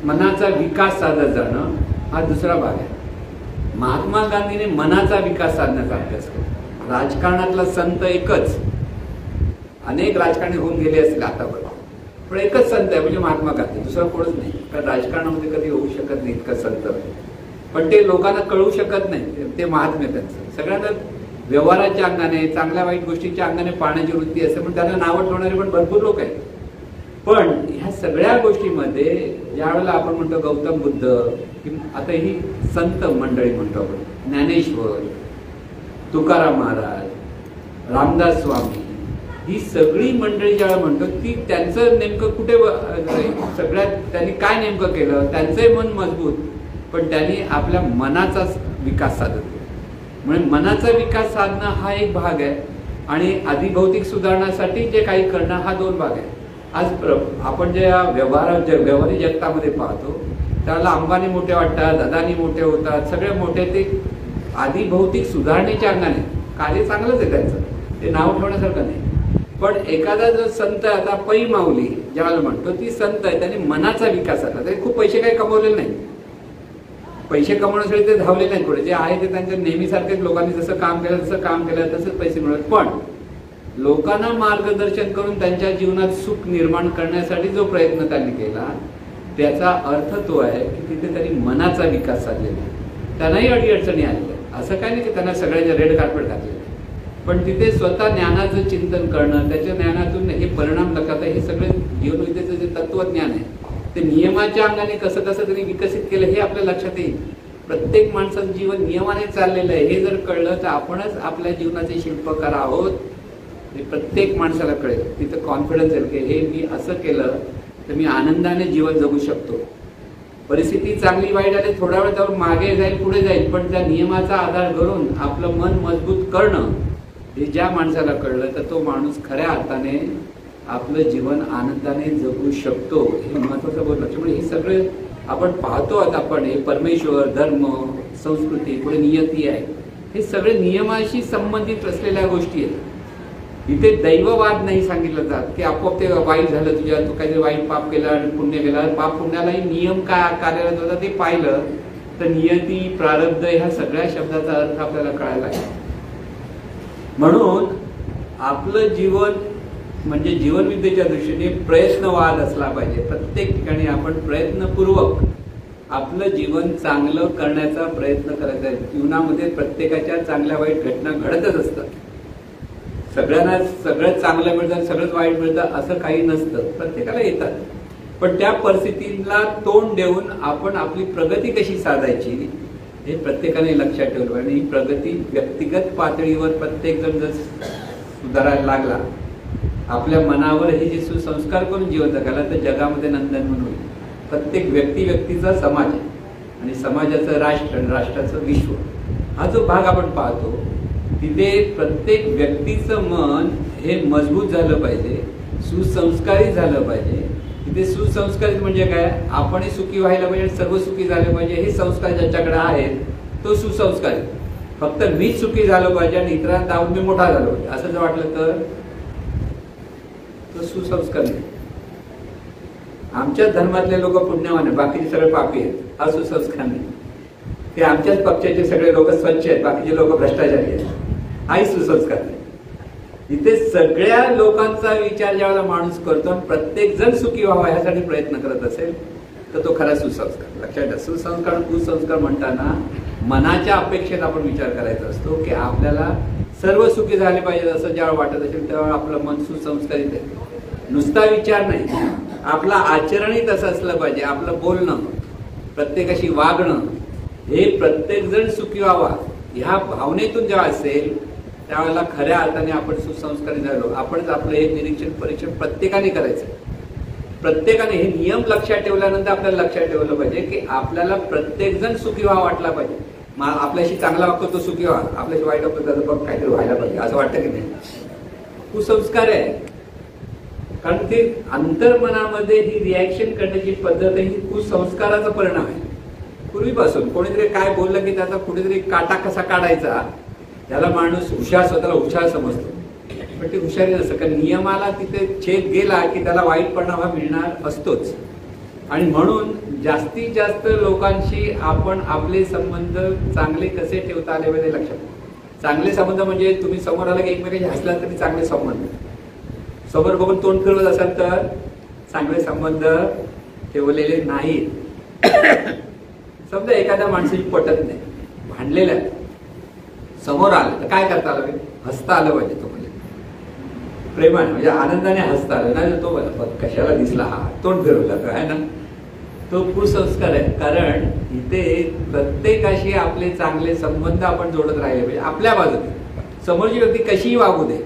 मनाचा विकास साधत जाणं हा दुसरा भाग आहे. महात्मा गांधीने मनाचा विकास साधण्याचा अभ्यास केला. राजकारणातला संत एकच, अनेक राजकारणी होऊन गेले असतील आतापर्यंत, पण एकच संत आहे म्हणजे महात्मा गांधी, दुसरा कोणच नाही. कारण राजकारणामध्ये कधी होऊ शकत नाही इतकं संत, पण ते लोकांना कळू शकत नाही. ते महात्म्य त्यांचं सगळ्यांना व्यवहाराच्या अंगाने, चांगल्या वाईट गोष्टीच्या अंगाने पाहण्याची वृत्ती असते, पण त्यांना नावं ठेवणारे पण भरपूर लोक आहेत. पण ह्या सगळ्या गोष्टीमध्ये ज्या वेळेला आपण म्हणतो गौतम बुद्ध, आता ही संत मंडळी म्हणतो आपण, ज्ञानेश्वर, तुकाराम महाराज, रामदास स्वामी, ही सगळी मंडळी ज्यावेळेला म्हणतो ती त्यांचं नेमकं कुठे सगळ्यात त्यांनी काय नेमकं केलं, त्यांचंही मन मजबूत, पण त्यांनी आपल्या मनाचा विकास साधत केला. म्हणजे मनाचा विकास साधणं हा एक भाग आहे आणि अधिभौतिक सुधारणासाठी जे काही करणं हा दोन भाग आहे. आज आपण जे व्यवहारी जगतामध्ये पाहतो त्याला अंबानी मोठे वाटतात, अदानी मोठे होतात, सगळे मोठे, ते अधिभौतिक सुधारणेच्या अंगाने कार्य चांगलंच आहे त्यांचं, ते नाव ठेवण्यासारखं नाही. पण एखादा जो संत, आता पै माऊली ज्याला म्हणतो, ती संत आहे, त्यांनी मनाचा विकास झाला. ते खूप पैसे काही कमवलेले नाही, पैसे कमवण्यासाठी ते धावले नाही कुठे, जे आहे ते त्यांच्या नेहमीसारखेच लोकांनी जसं काम केलं तसंच पैसे मिळत. पण लोकांना मार्गदर्शन करून त्यांच्या जीवनात सुख निर्माण करण्यासाठी जो प्रयत्न त्यांनी केला त्याचा अर्थ तो आहे की तिथे त्यांनी मनाचा विकास साधलेला आहे. त्यांनाही अडीअडचणी आलेल्या, असं काय नाही की त्यांना सगळ्यांचे रेड कार्पेट घातलेलं, पण तिथे स्वतः ज्ञानाचं चिंतन करणं, त्याच्या ज्ञानातून हे परिणाम लक्षात, हे सगळे जीवनविद्येचं जे तत्वज्ञान आहे ते नियमाच्या अंगाने कसं त्यांनी विकसित केलं हे आपल्या लक्षात येईल. प्रत्येक माणसाचं जीवन नियमाने चाललेलं आहे हे जर कळलं तर आपणच आपल्या जीवनाचे शिल्पकार आहोत हे प्रत्येक माणसाला कळेल. तिथं कॉन्फिडन्स येईल की हे मी असं केलं तर मी आनंदाने जीवन जगू शकतो. परिस्थिती चांगली वाईट आली, थोडा वेळ जाऊन मागे जाईल, पुढे जाईल, पण त्या नियमाचा आधार करून आपलं मन मजबूत करणं हे ज्या माणसाला कळलं तर तो माणूस खऱ्या अर्थाने आपलं जीवन आनंदाने जगू शकतो. हे महत्वाचं बोललं. त्यामुळे हे सगळे आपण पाहतो आता, आपण हे परमेश्वर, धर्म, संस्कृती, पुढे नियती आहे, हे सगळे नियमाशी संबंधित असलेल्या गोष्टी आहेत. इथे दैववाद नाही सांगितलं जात की आपोआप ते वाईट झालं, तुझ्या तू काहीतरी वाईट पाप केलं आणि पुण्य केलं. पाप पुण्यालाही नियम काय कार्यरत होता ते पाहिलं तर नियती, प्रारब्ध ह्या सगळ्या शब्दाचा अर्थ आपल्याला कळायला लागेल. म्हणून आपलं जीवन म्हणजे जीवनविद्येच्या दृष्टीने प्रयत्नवाद असला पाहिजे. प्रत्येक ठिकाणी आपण प्रयत्नपूर्वक आपलं जीवन चांगलं करण्याचा प्रयत्न करायचा आहे. जीवनामध्ये प्रत्येकाच्या चांगल्या वाईट घटना घडतच असतात. सगळ्यांना सगळं चांगलं मिळतं, सगळंच वाईट मिळतं असं काही नसतं, प्रत्येकाला येतात. पण त्या परिस्थितीला तोंड देऊन आपण आपली प्रगती कशी साधायची हे प्रत्येकाने लक्षात ठेवलं. आणि ही प्रगती व्यक्तिगत पातळीवर प्रत्येक जण जर सुधारायला लागला, आपल्या मनावर हे जे सुसंस्कार करून जीवन जगायला, तर जगामध्ये नंदनवन होईल. प्रत्येक व्यक्तीचा समाज आहे आणि समाजाचं राष्ट्र आणि राष्ट्राचं विश्व, हा जो भाग आपण पाहतो तिथे प्रत्येक व्यक्तीचं मन हे मजबूत झालं पाहिजे, सुसंस्कारित झालं पाहिजे. तिथे सुसंस्कारित म्हणजे काय, आपणही सुखी व्हायला पाहिजे, सर्व सुखी झाले पाहिजे, हे संस्कार ज्याच्याकडे आहेत तो सुसंस्कारित. फक्त मीच सुखी झालं पाहिजे आणि इतरांना दावून मी मोठा झालो पाहिजे असं जर वाटलं तर तो सुसंस्कार नाही. आमच्याच धर्मातले लोक पुण्यवान आहेत, बाकीचे सगळे पापी आहेत, हा सुसंस्कार नाही. ते आमच्याच पक्षाचे सगळे लोक स्वच्छ आहेत, बाकीचे लोक भ्रष्टाचारी आहेत, हाही सुसंस्कार नाही. इथे सगळ्या लोकांचा विचार ज्यावेळेला माणूस करतो आणि प्रत्येक जण सुखी व्हावा ह्यासाठी प्रयत्न करत असेल तर तो खरा सुसंस्कार. लक्षात घ्या, सुसंस्कार कुसंस्कार म्हणताना मनाच्या अपेक्षेत आपण विचार करायचा असतो की आपल्याला सर्व सुखी झाले पाहिजे असं ज्यावेळेला वाटत असेल तेव्हा आपलं मन सुसंस्कारित आहे. नुसता विचार नाही, आपलं आचरणही तसं असलं पाहिजे. आपलं बोलणं, प्रत्येकाशी वागणं हे प्रत्येक जण सुखी व्हावा ह्या भावनेतून जेव्हा असेल त्यावेळेला खऱ्या अर्थाने आपण सुसंस्कारी झालो. आपणच आपलं हे निरीक्षण परीक्षण प्रत्येकाने करायचं. प्रत्येकाने हे नियम लक्षात ठेवल्यानंतर आपल्याला लक्षात ठेवलं पाहिजे की आपल्याला प्रत्येक जण सुखी व्हावा वाटला पाहिजे. आपल्याशी चांगला वागतो तो सुखी व्हा, आपल्याशी वाईट वागतो त्याचं बघ काहीतरी व्हायला पाहिजे असं वाटतं की नाही. कुसंस्कार आहे. कारण ते अंतर्मनामध्ये ही रिॲक्शन करण्याची पद्धत आहे, ही कुसंस्काराचा परिणाम आहे. पूर्वीपासून कोणीतरी काय बोललं की त्याचा कुठेतरी काटा कसा काढायचा, त्याला माणूस हुशार, स्वतःला हुशार समजतो. पण ते हुशारी नसतं, कारण नियमाला तिथे छेद गेला की त्याला वाईट परिणाम हा मिळणार असतोच. आणि म्हणून जास्तीत जास्त लोकांशी आपण आपले संबंध चांगले कसे ठेवता आले पाहिजे लक्षात. चांगले संबंध म्हणजे तुम्ही समोर आला की एकमेकांशी हसला तरी चांगले संबंध. समोर बघून तोंड फिरवत असाल तर चांगले संबंध ठेवलेले नाहीत. समजा एखाद्या माणसाची पटत नाही, भांडलेलं आहे, समोर आलं तर काय करता आलं पाहिजे? हसता आलं पाहिजे. तो म्हणजे प्रेमाने म्हणजे आनंदाने हसता आलं नाही. तो कशाला दिसला हा, तोंड फिरवलं काय ना, तो कुसंस्कार आहे. कारण इथे प्रत्येकाशी आपले चांगले संबंध आपण जोडत राहिले पाहिजे. आपल्या बाजूने समोरची व्यक्ती कशीही वागू दे,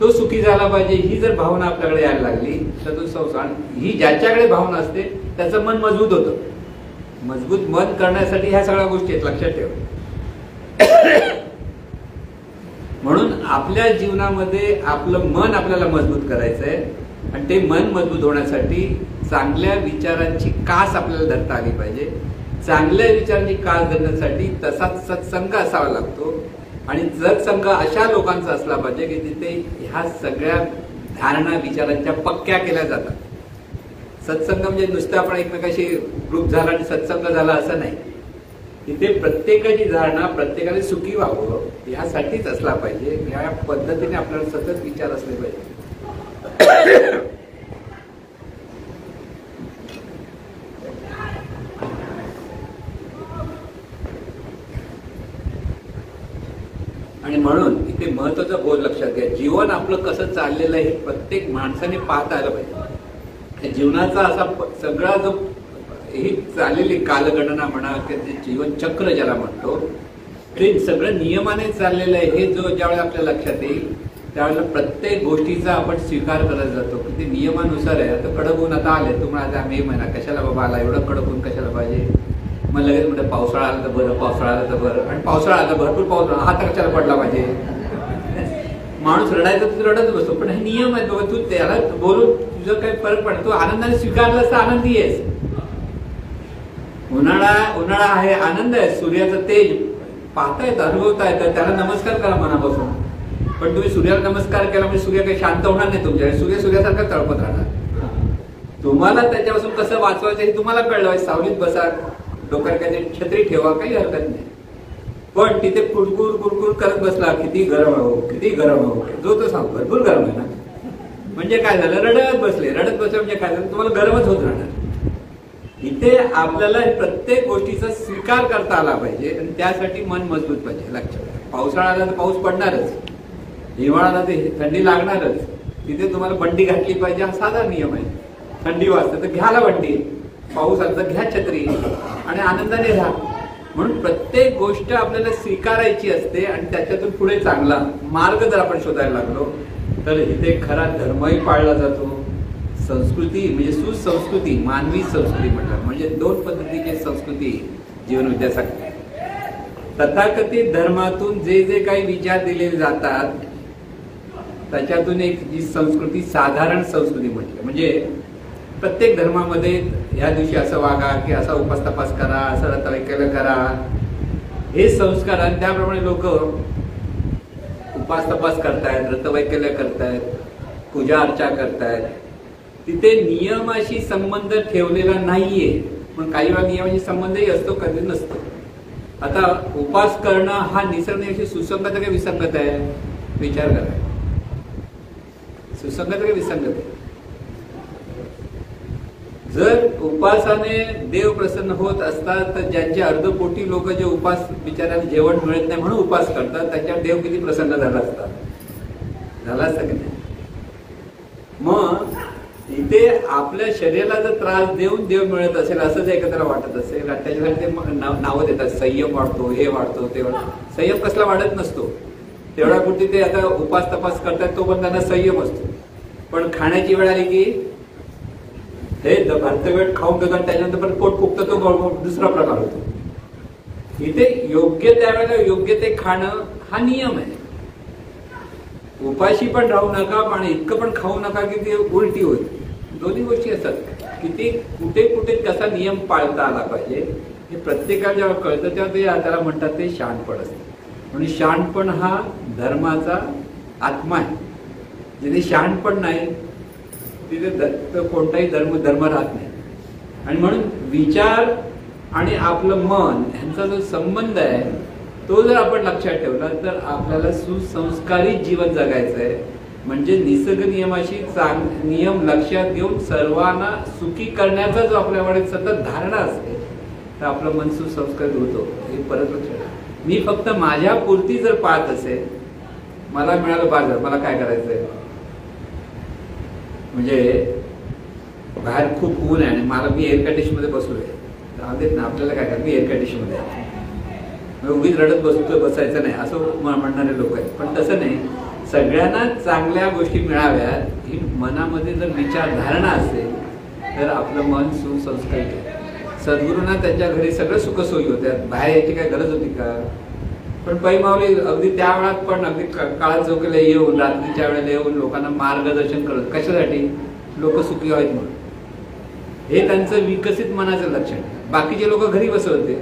तो सुखी झाला पाहिजे. ही जर भावना आपल्याकडे यायला लागली तर तो संसार, ही ज्याच्याकडे भावना असते त्याचं मन मजबूत होतं. मजबूत मन करण्यासाठी ह्या सगळ्या गोष्टी आहेत, लक्षात ठेव. म्हणून आपल्या जीवनामध्ये आपलं मन आपल्याला मजबूत करायचं आहे. आणि ते मन मजबूत होण्यासाठी चांगल्या विचारांची कास आपल्याला धरता आली पाहिजे. चांगल्या विचारांची कास धरण्यासाठी तसाच सत्संग असावा लागतो. आणि सत्संग अशा लोकांचा असला पाहिजे की तिथे ह्या सगळ्या धारणा विचारांच्या पक्क्या केल्या जातात. सत्संग म्हणजे नुसतं आपण एकमेकाशी ग्रुप झाला आणि सत्संग झाला असं नाही. तिथे प्रत्येकाची धारणा प्रत्येकाने सुखी व्हावं यासाठीच असला पाहिजे. या पद्धतीने आपल्याला सतत विचार असले पाहिजे. आणि म्हणून इथे महत्वाचा बोल लक्षात घ्या. जीवन आपलं कसं चाललेलं आहे हे प्रत्येक माणसाने पाहता आलं पाहिजे. जीवनाचा असा सगळा जो ही चाललेली कालगणना म्हणा किंवा जीवन चक्र ज्याला म्हणतो ते सगळं नियमाने चाललेलं आहे. हे जो ज्यावेळेला आपल्या लक्षात येईल त्यावेळेला प्रत्येक गोष्टीचा आपण स्वीकार करत जातो की ते नियमानुसार आहे. आता कडक ऊन आता आले, तुम्हाला आता मे महिना कशाला बाबा आला, एवढं कडक ऊन कशाला पाहिजे. मग लगेच म्हणजे पावसाळा आला तर बरं, पावसाळा आला तर बरं. आणि पावसाळा आला तर भरपूर पाऊस हा तर कशाला पडला पाहिजे. माणूस रडायचं तर रडत बसतो. पण हे नियम आहेत बाबा, तू त्याला बोलून तुझं काही फरक पडतो. तू आनंदाने स्वीकारलास तर आनंदी आहेस. उन्हाळा आहे, आनंद आहे, सूर्याचं तेज पाहतायत, अनुभवता येतं, त्याला नमस्कार करा मनापासून. पण तुम्ही सूर्याला नमस्कार केला म्हणजे सूर्य काही शांत होणार नाही तुमच्याकडे. सूर्य सूर्यासारखा तळपत राहणार. तुम्हाला त्याच्यापासून कसं वाचवायचं हे तुम्हाला कळलं. सावलीत बसा, डोक्यात काहीतरी छत्री ठेवा, काही हरकत नाही. पण तिथे कुरकुर कुरकुर करत बसला, किती गरम हो, किती गरम हो, जो तो सांग भरपूर गरम आहे ना. म्हणजे काय झालं, रडत बसले म्हणजे काय झालं, तुम्हाला गरमच होत राहणार. इथे आपल्याला प्रत्येक गोष्टीचा स्वीकार करता आला पाहिजे आणि त्यासाठी मन मजबूत पाहिजे. लक्षात, पावसाळा आला तर पाऊस पडणारच, हिवाळा आला तर थंडी लागणारच. तिथे तुम्हाला बंडी घातली पाहिजे हा साधा नियम आहे. थंडी वाजते तर घ्याला बंडी, पाऊस आला तर घ्या छत्री आणि आनंदाने राहा. म्हणून प्रत्येक गोष्ट आपल्याला स्वीकारायची असते आणि त्याच्यातून पुढे चांगला मार्ग जर आपण शोधायला लागलो तर इथे खरा धर्मही पाळला जातो. संस्कृती म्हणजे सुसंस्कृती, मानवी संस्कृती म्हटलं म्हणजे दोन पद्धतीची संस्कृती जीवनविद्या सांगते. तथाकथित धर्मातून जे जे काही विचार दिलेले जातात त्याच्यातून एक जी संस्कृती साधारण संस्कृती म्हटलं म्हणजे प्रत्येक धर्मामध्ये या दिवशी असं वागा की असा उपास तपास करा, असं रतवैकल्य करा, हे संस्कार. आणि त्याप्रमाणे लोक उपास तपास करतायत, रतवैकल्य करतायत, पूजा अर्चा करतायत. तिथे नियमाशी संबंध ठेवलेला नाहीये. पण काही वेळा नियमाशी संबंधही असतो, कधी नसतो. आता उपास करणं हा निसर्गाशी सुसंगत आहे का विसंगत आहे? विचार करा. सुसंगत आहे का विसंगत आहे? जर उपासाने देव प्रसन्न होत असतात तर ज्यांचे अर्धपोटी लोक जे उपास बिचाराने जेवण मिळत नाही म्हणून उपास करतात त्याच्यावर देव किती प्रसन्न झाला असता? झाला असता की नाही? मग इथे आपल्या शरीराला जर त्रास देऊन देव मिळत असेल असं जर एकत्र वाटत असेल त्याच्यासाठी ते नावं देतात, संयम वाढतो, हे वाढतो, ते वाढतो. संयम कसला वाढत नसतो. तेवढ्यापुरती ते आता उपास तपास करतात, तो पण त्यांना संयम असतो. पण खाण्याची वेळ आली की हे भरत वेळ खाऊन घेतात, त्याच्यानंतर पण पोट फुगतं, तो दुसरा प्रकार होतो. इथे योग्य त्यावेळेला योग्य ते खाणं हा नियम आहे. उपाशी पण राहू नका आणि इतकं पण खाऊ नका की ती उलटी होईल. दोन्ही गोष्टी असतात. किती कुठे कुठे कसा नियम पाळता आला पाहिजे हे प्रत्येकाला जेव्हा कळतं तेव्हा ते त्याला म्हणतात ते शहाणपण असतं. म्हणजे शहाणपण हा धर्माचा आत्मा आहे. जिथे शहाणपण नाही तिथे कोणताही धर्म राहत नाही. आणि म्हणून विचार आणि आपलं मन यांचा जो संबंध आहे तो जर आपण लक्षात ठेवला तर आपल्याला सुसंस्कारित जीवन जगायचं आहे. म्हणजे निसर्ग नियमाशी नियम लक्षात घेऊन सर्वांना सुखी करण्याचा जो आपल्याकडे सतत धारणा असते तर आपलं मन सुसंस्कारित होतो. हे परत लक्षात. मी फक्त माझ्या पुरती जर पाहत असेल, मला मिळालं बाजार, मला काय करायचंय, म्हणजे बाहेर खूप ऊन आहे आणि मला मी एअर कंडिशन मध्ये बसलोय, देत ना आपल्याला काय करायचं, मी एअर कंडिशन मध्ये उगीच रडत बसायचं नाही असं म्हणणारे लोक आहेत. पण तसं नाही. सगळ्यांना चांगल्या गोष्टी मिळाव्यात ही मनामध्ये जर विचारधारणा असेल तर आपलं मन सुसंस्कारित आहे. सद्गुरूंना त्यांच्या घरी सगळं सुखसोयी होत्या, बाहेर यायची काय गरज होती का? पण पैमावली अगदी त्या वेळात पण अगदी काळा चौकीला येऊन रात्रीच्या वेळेला येऊन लोकांना मार्गदर्शन करत. कशासाठी? लोक सुखी व्हावेत म्हणून. हे त्यांचं विकसित मनाचं लक्षण. बाकीचे लोक घरी बसवते,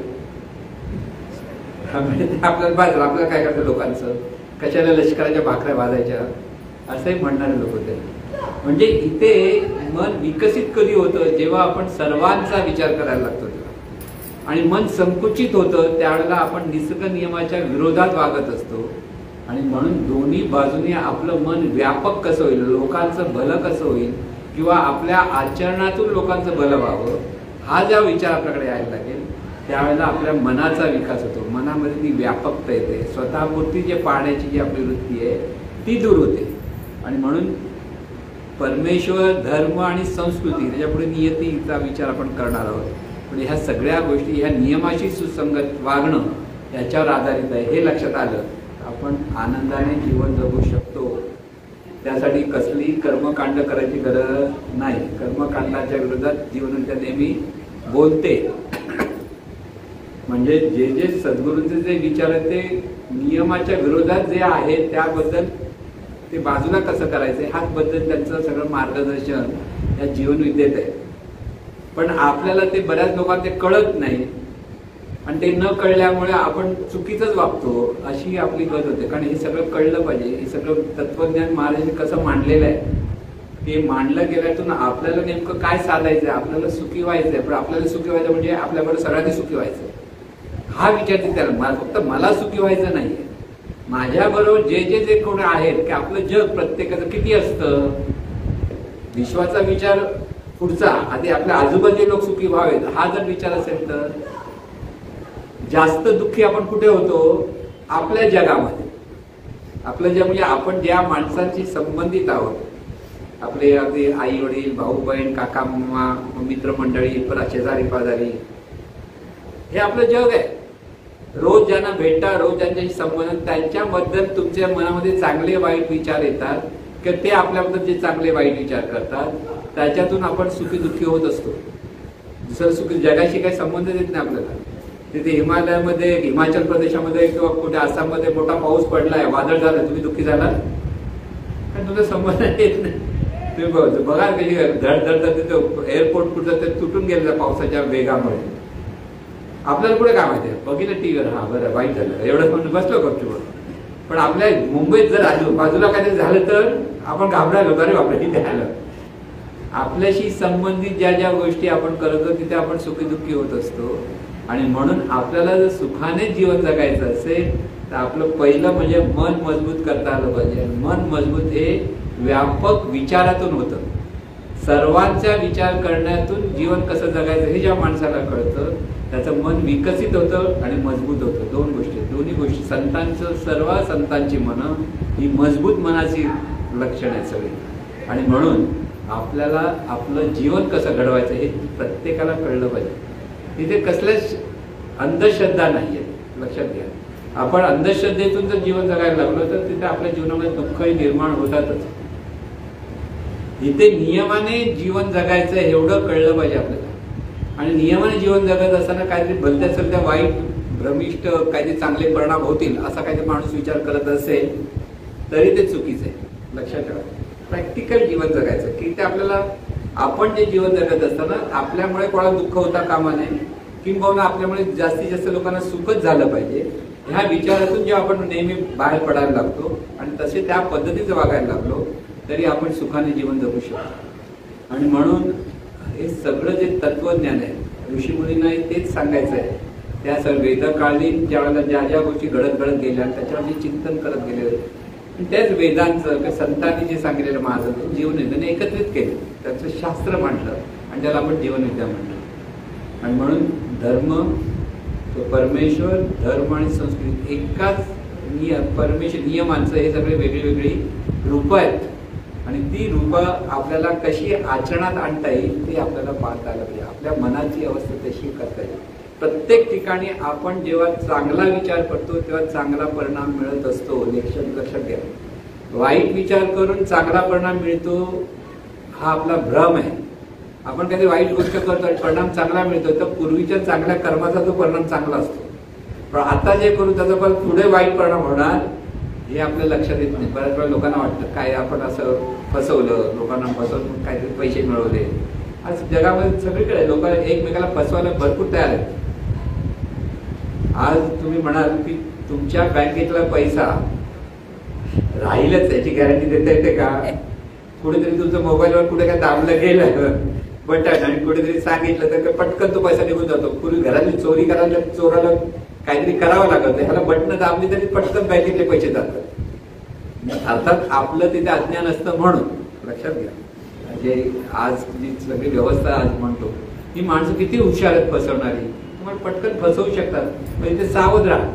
आपल्याला बाजार, आपल्याला काय करतं लोकांचं, कशाला लष्कराच्या भाकऱ्या वाजायच्या असंही म्हणणारे लोक होते. म्हणजे इथे मन विकसित कधी होतं, जेव्हा आपण सर्वांचा विचार करायला लागतो तेव्हा. आणि मन संकुचित होतं त्यावेळेला आपण निसर्ग नियमाच्या विरोधात वागत असतो. आणि म्हणून दोन्ही बाजूने आपलं मन व्यापक कसं होईल, लोकांचं भलं कसं होईल किंवा आपल्या आचरणातून लोकांचं भलं व्हावं, हा ज्या विचार आपल्याकडे यायला लागेल त्यावेळेला आपल्या मनाचा विकास होतो. मनामध्ये ती व्यापकता येते. स्वतःपुरती जे पाहण्याची जी आपली वृत्ती आहे ती दूर होते. आणि म्हणून परमेश्वर, धर्म आणि संस्कृती त्याच्यापुढे नियतीचा विचार आपण करणार आहोत. पण ह्या सगळ्या गोष्टी ह्या नियमाशी सुसंगत वागणं याच्यावर आधारित आहे. हे लक्षात आलं आपण आनंदाने जीवन जगू शकतो. त्यासाठी कसली कर्मकांड करायची गरज नाही. कर्मकांडाच्या विरोधात जीवनविद्या नेहमी बोलते. म्हणजे जे जे सद्गुरूंचे जे विचार आहेत ते नियमाच्या विरोधात जे आहे त्याबद्दल ते बाजूला कसं करायचं हाच बद्दल त्यांचं सगळं मार्गदर्शन या जीवनविद्येत आहे. पण आपल्याला ते बऱ्याच लोकांना ते कळत नाही आणि ते न कळल्यामुळे आपण चुकीचंच वागतो अशी आपली गत होते. कारण हे सगळं कळलं पाहिजे. हे सगळं तत्वज्ञान महाराजांनी कसं मांडलेलं आहे ते मांडलं गेल्यातून आपल्याला नेमकं काय साधायचंय, आपल्याला सुखी व्हायचंय. पण आपल्याला सुखी व्हायचं म्हणजे आपल्याबरोबर सगळ्यांनी सुखी व्हायचं हा विचार त्याला. फक्त मला सुखी व्हायचं नाहीये, माझ्याबरोबर जे जे कोण आहेत की आपलं जग प्रत्येकाचं किती असतं. विश्वाचा विचार पुढचा, आधी आपल्या आजूबाजूचे लोक सुखी व्हावेत हा जर विचार असेल तर जास्त दुःखी आपण कुठे होतो? आपल्या जगामध्ये. आपलं जग म्हणजे आपण ज्या माणसांशी संबंधित आहोत, आपले अगदी आई वडील, भाऊ बहीण, काका मामा, मित्रमंडळी, शेजारी पाजारी, हे आपलं जग आहे. रोज ज्यांना भेटता, रोज ज्यांच्याशी संबंध, त्यांच्याबद्दल तुमच्या मनामध्ये चांगले वाईट विचार येतात किंवा ते आपल्याबद्दल जे चांगले वाईट विचार करतात त्याच्यातून आपण सुखी दुःखी होत असतो. दुसरं सुखी जगाशी काही संबंध येत नाही आपल्याला. तिथे हिमालयामध्ये, हिमाचल प्रदेशामध्ये किंवा कुठे आसाममध्ये मोठा पाऊस पडलाय, वादळ झालं, तुम्ही दुःखी झाला कारण तुमचा संबंध येत नाही. तुम्ही बघा कशी धड एअरपोर्ट कुठं ते तुटून गेलेलं पावसाच्या वेगामुळे. आपल्याला पुढे काय माहिती आहे, बघितलं टीव्हीवर, हा बरं वाईट झालं एवढं म्हणून बसलो गपचूप. पण आपल्या मुंबईत जर बाजूला काहीतरी झालं तर आपण घाबरायलो, अरे बापरे तिथे आलं. आपल्याशी संबंधित ज्या ज्या गोष्टी आपण करतो तिथे आपण सुखी दुःखी होत असतो. आणि म्हणून आपल्याला जर सुखाने जीवन जगायचं असेल तर आपलं पहिलं म्हणजे मन मजबूत करता आलं पाहिजे. मन मजबूत हे व्यापक विचारातून होतं. सर्वांचा विचार करण्यातून जीवन कसं जगायचं हे ज्या माणसाला कळतं त्याचं मन विकसित होतं आणि मजबूत होतं. दोन्ही गोष्टी संतांचं, सर्व संतांची मनं ही मजबूत मनाची लक्षण आहेत सगळी. आणि म्हणून आपल्याला आपलं जीवन कसं घडवायचं हे प्रत्येकाला कळलं पाहिजे. तिथे कसल्याच अंधश्रद्धा नाहीये, लक्षात घ्या. आपण अंधश्रद्धेतून जर जीवन जगायला लागलो तर तिथे आपल्या जीवनामध्ये दुःखही निर्माण होतातच. इथे नियमाने जीवन जगायचं एवढं कळलं पाहिजे आपल्याला. आणि नियमाने जीवन जगत असताना काहीतरी भलत्या सलत्या वाईट भ्रमिष्ट काहीतरी चांगले परिणाम होतील असा काहीतरी माणूस विचार करत असेल तरी ते चुकीचं आहे. लक्षात ठेवा, प्रॅक्टिकल जीवन जगायचं की ते आपल्याला आपण जे जीवन जगत असताना आपल्यामुळे कोणाला दुःख होता कामा नये, किंबहुना आपल्यामुळे जास्तीत जास्त लोकांना सुखच झालं पाहिजे ह्या विचारातून जेव्हा आपण नेहमी बाहेर पडायला लागतो आणि तसे त्या पद्धतीचं वागायला लागलो तरी आपण सुखाने जीवन जगू शकतो. आणि म्हणून हे सगळं जे तत्वज्ञान आहे ऋषीमुनींना तेच सांगायचं आहे. त्या सर्व वेदकालीन ज्यावेळेला ज्या ज्या गोष्टी घडत गेल्या त्याच्यावर जे चिंतन करत गेले त्याच वेदांचं संतांनी जे सांगितलेलं महाराज जीवन त्यांनी एकत्रित केलं, त्याचं शास्त्र मांडलं आणि त्याला आपण जीवनविद्या म्हणलं. आणि म्हणून धर्म तो परमेश्वर, धर्म आणि संस्कृती एकाच परमेश्वर नियमांचं हे सगळे वेगळी वेगळी रूपं आहेत आणि ती रूपं आपल्याला कशी आचरणात आणता येईल ते आपल्याला पाहता आलं पाहिजे. आपल्या मनाची अवस्था तशी करता येईल. प्रत्येक ठिकाणी आपण जेव्हा चांगला विचार करतो तेव्हा चांगला परिणाम मिळत असतो. लक्षात घ्या, वाईट विचार करून चांगला परिणाम मिळतो हा आपला भ्रम आहे. आपण कधी वाईट गोष्ट करतो आणि परिणाम चांगला मिळतो तर पूर्वीच्या चांगल्या कर्माचा तो परिणाम चांगला असतो. पण आता जे करू त्याचा पण पुढे वाईट परिणाम होणार हे आपल्या लक्षात येत नाही. बऱ्याच वेळा लोकांना वाटतं काय आपण असं फसवलं, लोकांना फसवून काहीतरी पैसे मिळवले. आज जगामध्ये सगळीकडे लोक एकमेकाला फसवायला भरपूर तयार आहेत. आज तुम्ही म्हणाल की तुमच्या बँकेतला पैसा राहीलच याची गॅरंटी देता येते का? कुठेतरी तुमचं मोबाईलवर कुठे काय दाबलं गेलं बटन आणि कुठेतरी सांगितलं तर पटकन तो पैसा निघून जातो. पूर्वी घरातली चोरी करायला चोराला काहीतरी करावं लागत, ह्याला बटन दाबली तरी पटकन बँकेतले पैसे जातात. अर्थात आपलं तिथे अज्ञान असतं म्हणून लक्षात घ्या. म्हणजे आज जी सगळी व्यवस्था आज म्हणतो ही माणसं किती हुशार आहेत फसवणारी, तुम्हाला पटकन फसवू शकतात. पण इथे सावध राहा,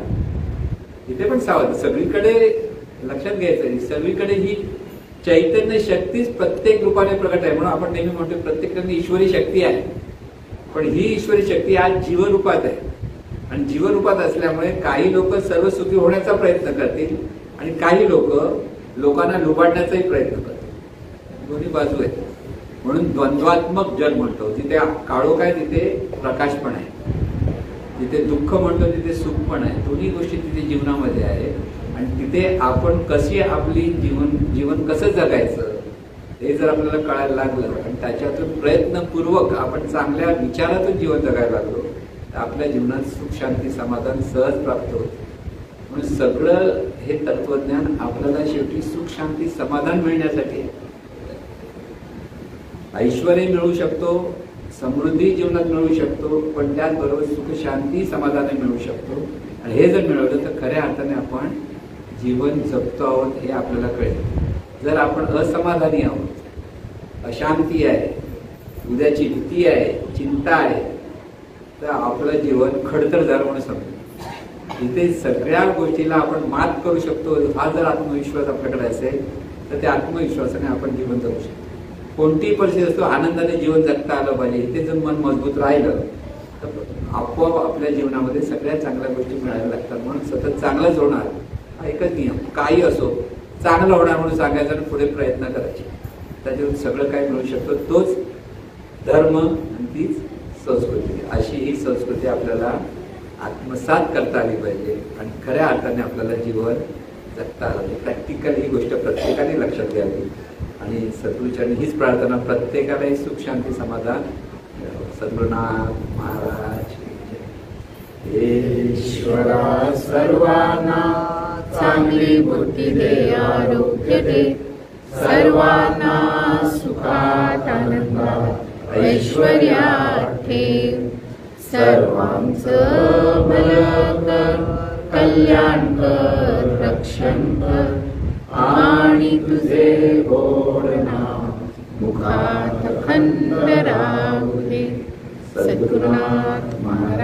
इथे पण सावध. सगळीकडे लक्षात घ्यायचं सगळीकडे ही चैतन्य शक्तीच प्रत्येक रूपाने प्रकट आहे. म्हणून आपण नेहमी म्हणतो प्रत्येकाने ईश्वरी शक्ती आहे. पण ही ईश्वरी शक्ती आज जीवरूपात आहे आणि जीवरूपात असल्यामुळे काही लोक सर्व सुखी होण्याचा प्रयत्न करतील आणि काही लोक लोकांना लुबाडण्याचाही प्रयत्न करतील. दोन्ही बाजू आहेत. म्हणून द्वंद्वात्मक जग म्हणतो. जिथे काळोख आहे तिथे प्रकाश पण आहे, जिथे दुःख म्हणतो तिथे सुख पण आहे. दोन्ही गोष्टी तिथे जीवनामध्ये आहे आणि तिथे आपण कशी आपली जीवन कसं जगायचं हे जर आपल्याला कळायला लागलं आणि त्याच्यातून प्रयत्नपूर्वक आपण चांगल्या विचारातून जीवन जगायला लागलो तर आपल्या जीवनात सुख शांती समाधान सहज प्राप्त होते. म्हणून सगळं हे तत्वज्ञान आपल्याला शेवटी सुख शांती समाधान मिळण्यासाठी ऐश्वर मिळू शकतो, समृद्धी जीवनात मिळू शकतो, पण त्याचबरोबर सुख शांती समाधान मिळू शकतो. आणि हे जर मिळवलं तर खऱ्या अर्थाने आपण जीवन जगतो आहोत हे आपल्याला कळेल. जर आपण असमाधानी आहोत, अशांती आहे, उद्याची भीती आहे, चिंता आहे तर आपलं जीवन खडतर झालं म्हणून समजेल. इथे सगळ्या गोष्टीला आपण मात करू शकतो हा जर आत्मविश्वास आपल्याकडे असेल तर त्या आत्मविश्वासाने आपण जीवन जगू शकतो. कोणतीही परिस्थिती असतो आनंदाने जीवन जगता आलं पाहिजे. इथे जर मन मजबूत राहिलं तर आपोआप आपल्या जीवनामध्ये सगळ्या चांगल्या गोष्टी मिळायला लागतात. म्हणून सतत चांगलंच होणार हा एकच नियम. काही असो चांगलं होणार म्हणून सांगायचं आणि पुढे प्रयत्न करायचे. त्याच्यातून सगळं काही मिळू शकतो. तोच धर्म आणि तीच संस्कृती. अशी ही संस्कृती आपल्याला आत्मसात करता आली पाहिजे आणि खऱ्या अर्थाने आपल्याला जीवन जगता आलं पाहिजे. प्रॅक्टिकल ही गोष्ट प्रत्येकाने लक्षात घ्यावी आणि सद्गुरूचरणी हीच प्रार्थना प्रत्येकालाही सुख शांती समाधान. सद्गुरुनाथ महाराज ईश्वरा सर्वांना चांगली बुद्धी दे, आरोग्य दे, सर्वांना सुखात आनंदात ऐश्वर्यात ठेव. सर्वांचं भलं कर, कल्याण कर, रक्षण कर आणि तुझे गोड नाम मुखात खंड राहू दे. सद्गुरुनाथ महाराज.